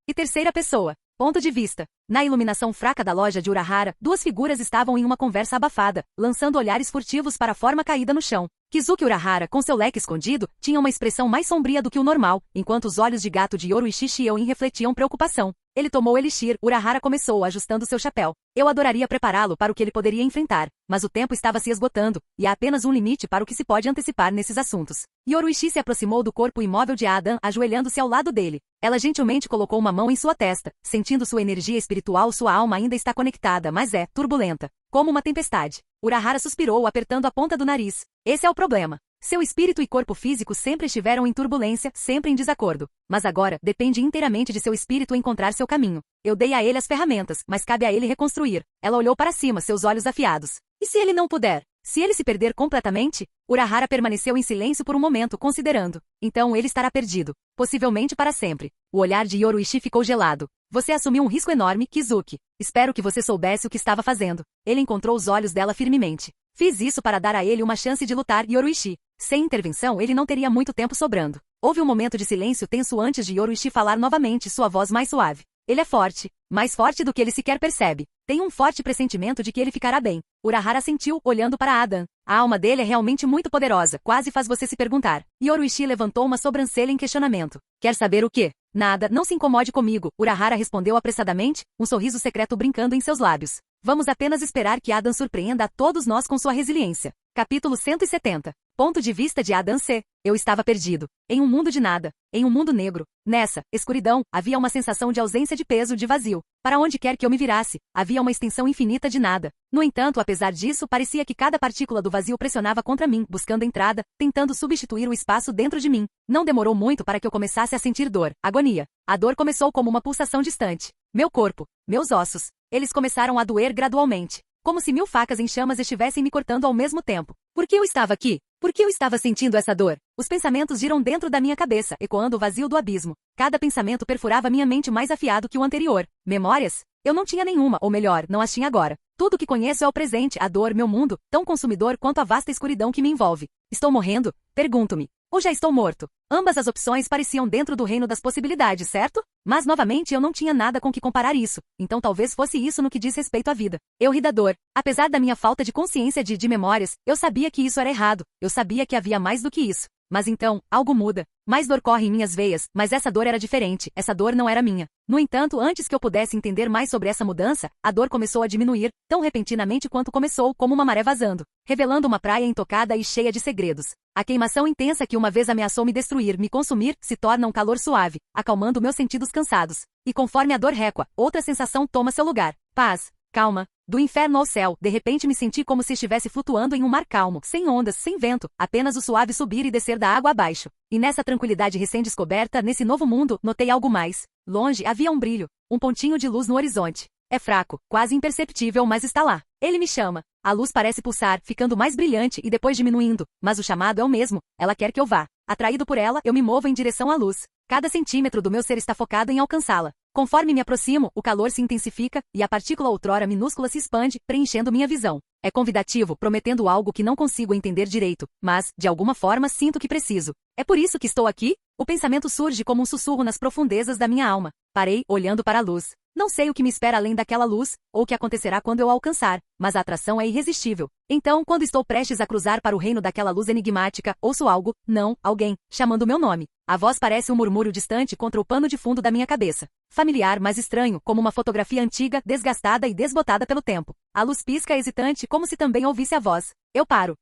E terceira pessoa. Ponto de vista. Na iluminação fraca da loja de Urahara, duas figuras estavam em uma conversa abafada, lançando olhares furtivos para a forma caída no chão. Kizuki Urahara, com seu leque escondido, tinha uma expressão mais sombria do que o normal, enquanto os olhos de gato de Yoruichi Shioin refletiam preocupação. Ele tomou o elixir, Urahara começou, ajustando seu chapéu. Eu adoraria prepará-lo para o que ele poderia enfrentar, mas o tempo estava se esgotando, e há apenas um limite para o que se pode antecipar nesses assuntos. Yoruichi se aproximou do corpo imóvel de Adam, ajoelhando-se ao lado dele. Ela gentilmente colocou uma mão em sua testa, sentindo sua energia espiritual, sua alma ainda está conectada, mas é turbulenta, como uma tempestade. Urahara suspirou, apertando a ponta do nariz. Esse é o problema. Seu espírito e corpo físico sempre estiveram em turbulência, sempre em desacordo. Mas agora, depende inteiramente de seu espírito encontrar seu caminho. Eu dei a ele as ferramentas, mas cabe a ele reconstruir. Ela olhou para cima, seus olhos afiados. E se ele não puder? Se ele se perder completamente? Urahara permaneceu em silêncio por um momento, considerando. Então ele estará perdido. Possivelmente para sempre. O olhar de Yoruichi ficou gelado. Você assumiu um risco enorme, Kizuki. Espero que você soubesse o que estava fazendo. Ele encontrou os olhos dela firmemente. Fiz isso para dar a ele uma chance de lutar, Yoruichi. Sem intervenção, ele não teria muito tempo sobrando. Houve um momento de silêncio tenso antes de Yoruichi falar novamente, sua voz mais suave. Ele é forte, mais forte do que ele sequer percebe. Tenho um forte pressentimento de que ele ficará bem. Urahara sentiu, olhando para Adam. A alma dele é realmente muito poderosa, quase faz você se perguntar. Yoruichi levantou uma sobrancelha em questionamento. Quer saber o quê? Nada, não se incomode comigo, Urahara respondeu apressadamente, um sorriso secreto brincando em seus lábios. Vamos apenas esperar que Adam surpreenda a todos nós com sua resiliência. Capítulo 170. Ponto de vista de Adam C. Eu estava perdido. Em um mundo de nada. Em um mundo negro. Nessa escuridão, havia uma sensação de ausência de peso, de vazio. Para onde quer que eu me virasse, havia uma extensão infinita de nada. No entanto, apesar disso, parecia que cada partícula do vazio pressionava contra mim, buscando entrada, tentando substituir o espaço dentro de mim. Não demorou muito para que eu começasse a sentir dor, agonia. A dor começou como uma pulsação distante. Meu corpo, meus ossos, eles começaram a doer gradualmente. Como se 1000 facas em chamas estivessem me cortando ao mesmo tempo. Por que eu estava aqui? Por que eu estava sentindo essa dor? Os pensamentos giram dentro da minha cabeça, ecoando o vazio do abismo. Cada pensamento perfurava minha mente mais afiado que o anterior. Memórias? Eu não tinha nenhuma, ou melhor, não as tinha agora. Tudo o que conheço é o presente, a dor, meu mundo, tão consumidor quanto a vasta escuridão que me envolve. Estou morrendo? Pergunto-me. Ou já estou morto? Ambas as opções pareciam dentro do reino das possibilidades, certo? Mas, novamente, eu não tinha nada com que comparar isso. Então talvez fosse isso no que diz respeito à vida. Eu ri da dor. Apesar da minha falta de consciência de memórias, eu sabia que isso era errado. Eu sabia que havia mais do que isso. Mas então, algo muda. Mais dor corre em minhas veias, mas essa dor era diferente. Essa dor não era minha. No entanto, antes que eu pudesse entender mais sobre essa mudança, a dor começou a diminuir, tão repentinamente quanto começou, como uma maré vazando, revelando uma praia intocada e cheia de segredos. A queimação intensa que uma vez ameaçou me destruir, me consumir, se torna um calor suave, acalmando meus sentidos cansados. E conforme a dor recua, outra sensação toma seu lugar. Paz, calma. Do inferno ao céu, de repente me senti como se estivesse flutuando em um mar calmo, sem ondas, sem vento, apenas o suave subir e descer da água abaixo. E nessa tranquilidade recém-descoberta, nesse novo mundo, notei algo mais. Longe havia um brilho, um pontinho de luz no horizonte. É fraco, quase imperceptível, mas está lá. Ele me chama. A luz parece pulsar, ficando mais brilhante e depois diminuindo, mas o chamado é o mesmo. Ela quer que eu vá. Atraído por ela, eu me movo em direção à luz. Cada centímetro do meu ser está focado em alcançá-la. Conforme me aproximo, o calor se intensifica e a partícula outrora minúscula se expande, preenchendo minha visão. É convidativo, prometendo algo que não consigo entender direito, mas, de alguma forma, sinto que preciso. É por isso que estou aqui? O pensamento surge como um sussurro nas profundezas da minha alma. Parei, olhando para a luz. Não sei o que me espera além daquela luz, ou o que acontecerá quando eu a alcançar, mas a atração é irresistível. Então, quando estou prestes a cruzar para o reino daquela luz enigmática, ouço algo, não, alguém, chamando meu nome. A voz parece um murmúrio distante contra o pano de fundo da minha cabeça. Familiar, mas estranho, como uma fotografia antiga, desgastada e desbotada pelo tempo. A luz pisca hesitante, como se também ouvisse a voz. Eu paro.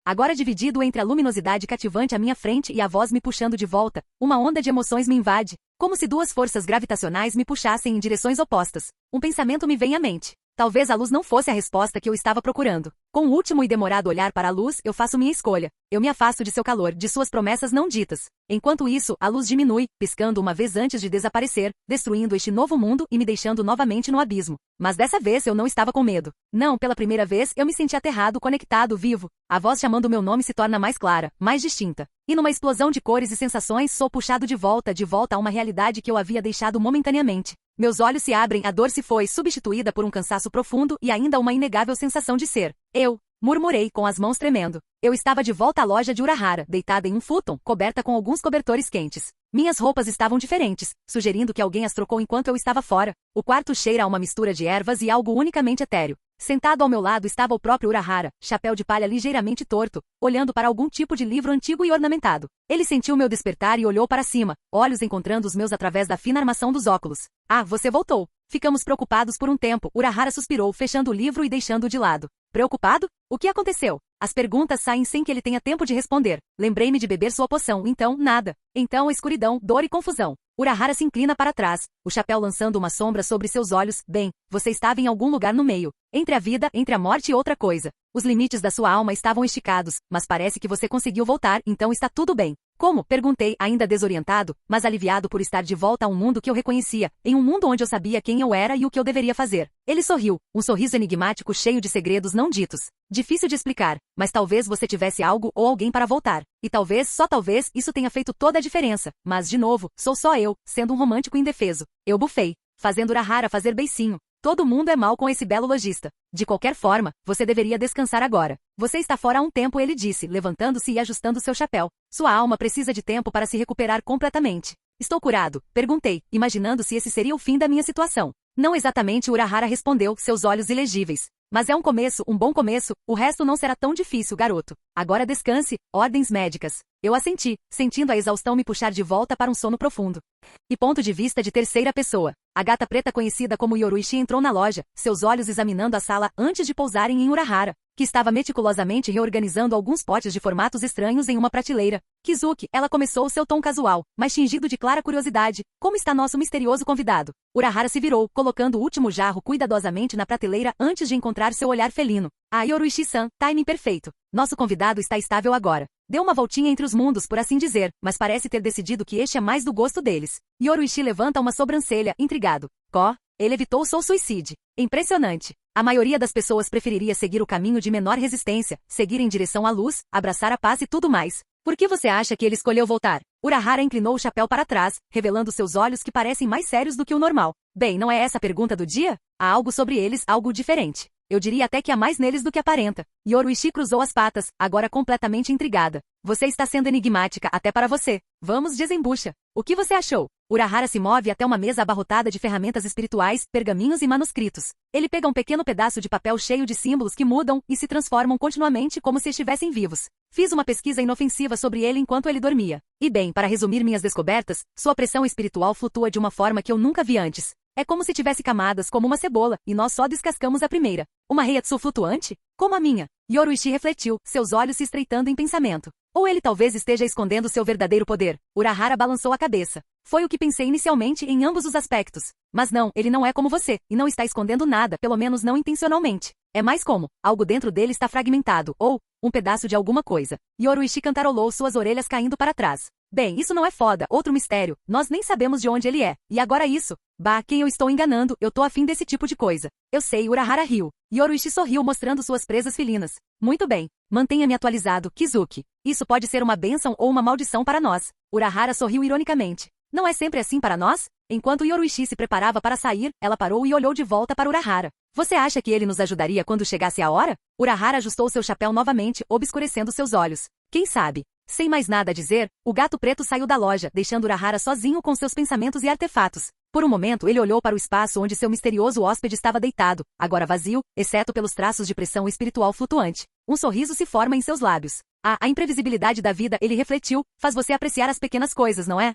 Agora dividido entre a luminosidade cativante à minha frente e a voz me puxando de volta, uma onda de emoções me invade, como se duas forças gravitacionais me puxassem em direções opostas. Um pensamento me vem à mente. Talvez a luz não fosse a resposta que eu estava procurando. Com o último e demorado olhar para a luz, eu faço minha escolha. Eu me afasto de seu calor, de suas promessas não ditas. Enquanto isso, a luz diminui, piscando uma vez antes de desaparecer, destruindo este novo mundo e me deixando novamente no abismo. Mas dessa vez eu não estava com medo. Não, pela primeira vez eu me senti aterrado, conectado, vivo. A voz chamando meu nome se torna mais clara, mais distinta. E numa explosão de cores e sensações sou puxado de volta a uma realidade que eu havia deixado momentaneamente. Meus olhos se abrem, a dor se foi, substituída por um cansaço profundo e ainda uma inegável sensação de ser. Eu, murmurei com as mãos tremendo. Eu estava de volta à loja de Urahara, deitada em um futon, coberta com alguns cobertores quentes. Minhas roupas estavam diferentes, sugerindo que alguém as trocou enquanto eu estava fora. O quarto cheira a uma mistura de ervas e algo unicamente etéreo. Sentado ao meu lado estava o próprio Urahara, chapéu de palha ligeiramente torto, olhando para algum tipo de livro antigo e ornamentado. Ele sentiu meu despertar e olhou para cima, olhos encontrando os meus através da fina armação dos óculos. Ah, você voltou. Ficamos preocupados por um tempo, Urahara suspirou, fechando o livro e deixando-o de lado. Preocupado? O que aconteceu? As perguntas saem sem que ele tenha tempo de responder. Lembrei-me de beber sua poção, então, nada. Então, escuridão, dor e confusão. Urahara se inclina para trás, o chapéu lançando uma sombra sobre seus olhos. Bem, você estava em algum lugar no meio. Entre a vida, entre a morte e outra coisa. Os limites da sua alma estavam esticados, mas parece que você conseguiu voltar, então está tudo bem. Como? Perguntei, ainda desorientado, mas aliviado por estar de volta a um mundo que eu reconhecia, em um mundo onde eu sabia quem eu era e o que eu deveria fazer. Ele sorriu, um sorriso enigmático cheio de segredos não ditos. Difícil de explicar, mas talvez você tivesse algo ou alguém para voltar. E talvez, só talvez, isso tenha feito toda a diferença. Mas, de novo, sou só eu, sendo um romântico indefeso. Eu bufei, fazendo Urahara fazer beicinho. Todo mundo é mal com esse belo lojista. De qualquer forma, você deveria descansar agora. Você está fora há um tempo, ele disse, levantando-se e ajustando seu chapéu. Sua alma precisa de tempo para se recuperar completamente. Estou curado? Perguntei, imaginando se esse seria o fim da minha situação. Não exatamente, Urahara respondeu, seus olhos ilegíveis. Mas é um começo, um bom começo, o resto não será tão difícil, garoto. Agora descanse, ordens médicas. Eu assenti, sentindo a exaustão me puxar de volta para um sono profundo. E ponto de vista de terceira pessoa. A gata preta conhecida como Yoruishi entrou na loja, seus olhos examinando a sala antes de pousarem em Urahara, que estava meticulosamente reorganizando alguns potes de formatos estranhos em uma prateleira. Kizuki, ela começou seu tom casual, mas tingido de clara curiosidade. Como está nosso misterioso convidado? Urahara se virou, colocando o último jarro cuidadosamente na prateleira antes de encontrar seu olhar felino. Ah, Yoruishi-san, timing perfeito. Nosso convidado está estável agora. Deu uma voltinha entre os mundos, por assim dizer, mas parece ter decidido que este é mais do gosto deles. Yoruishi levanta uma sobrancelha, intrigado. Ele evitou Soul Suicide. Impressionante. A maioria das pessoas preferiria seguir o caminho de menor resistência, seguir em direção à luz, abraçar a paz e tudo mais. Por que você acha que ele escolheu voltar? Urahara inclinou o chapéu para trás, revelando seus olhos que parecem mais sérios do que o normal. Bem, não é essa a pergunta do dia? Há algo sobre eles, algo diferente. Eu diria até que há mais neles do que aparenta. Yoruishi cruzou as patas, agora completamente intrigada. Você está sendo enigmática até para você. Vamos, desembucha. O que você achou? Urahara se move até uma mesa abarrotada de ferramentas espirituais, pergaminhos e manuscritos. Ele pega um pequeno pedaço de papel cheio de símbolos que mudam e se transformam continuamente como se estivessem vivos. Fiz uma pesquisa inofensiva sobre ele enquanto ele dormia. E bem, para resumir minhas descobertas, sua pressão espiritual flutua de uma forma que eu nunca vi antes. É como se tivesse camadas como uma cebola, e nós só descascamos a primeira. Uma Reiatsu flutuante? Como a minha. Yoruishi refletiu, seus olhos se estreitando em pensamento. Ou ele talvez esteja escondendo seu verdadeiro poder. Urahara balançou a cabeça. Foi o que pensei inicialmente em ambos os aspectos. Mas não, ele não é como você, e não está escondendo nada, pelo menos não intencionalmente. É mais como, algo dentro dele está fragmentado, ou, um pedaço de alguma coisa. Yoruishi cantarolou, suas orelhas caindo para trás. Bem, isso não é foda, outro mistério, nós nem sabemos de onde ele é. E agora isso? Bah, quem eu estou enganando, eu tô afim desse tipo de coisa. Eu sei, Urahara riu. Yoruishi sorriu mostrando suas presas felinas. Muito bem, mantenha-me atualizado, Kizuki. Isso pode ser uma bênção ou uma maldição para nós. Urahara sorriu ironicamente. Não é sempre assim para nós? Enquanto Yoruishi se preparava para sair, ela parou e olhou de volta para Urahara. Você acha que ele nos ajudaria quando chegasse a hora? Urahara ajustou seu chapéu novamente, obscurecendo seus olhos. Quem sabe? Sem mais nada a dizer, o gato preto saiu da loja, deixando Urahara sozinho com seus pensamentos e artefatos. Por um momento ele olhou para o espaço onde seu misterioso hóspede estava deitado, agora vazio, exceto pelos traços de pressão espiritual flutuante. Um sorriso se forma em seus lábios. A imprevisibilidade da vida, ele refletiu, faz você apreciar as pequenas coisas, não é?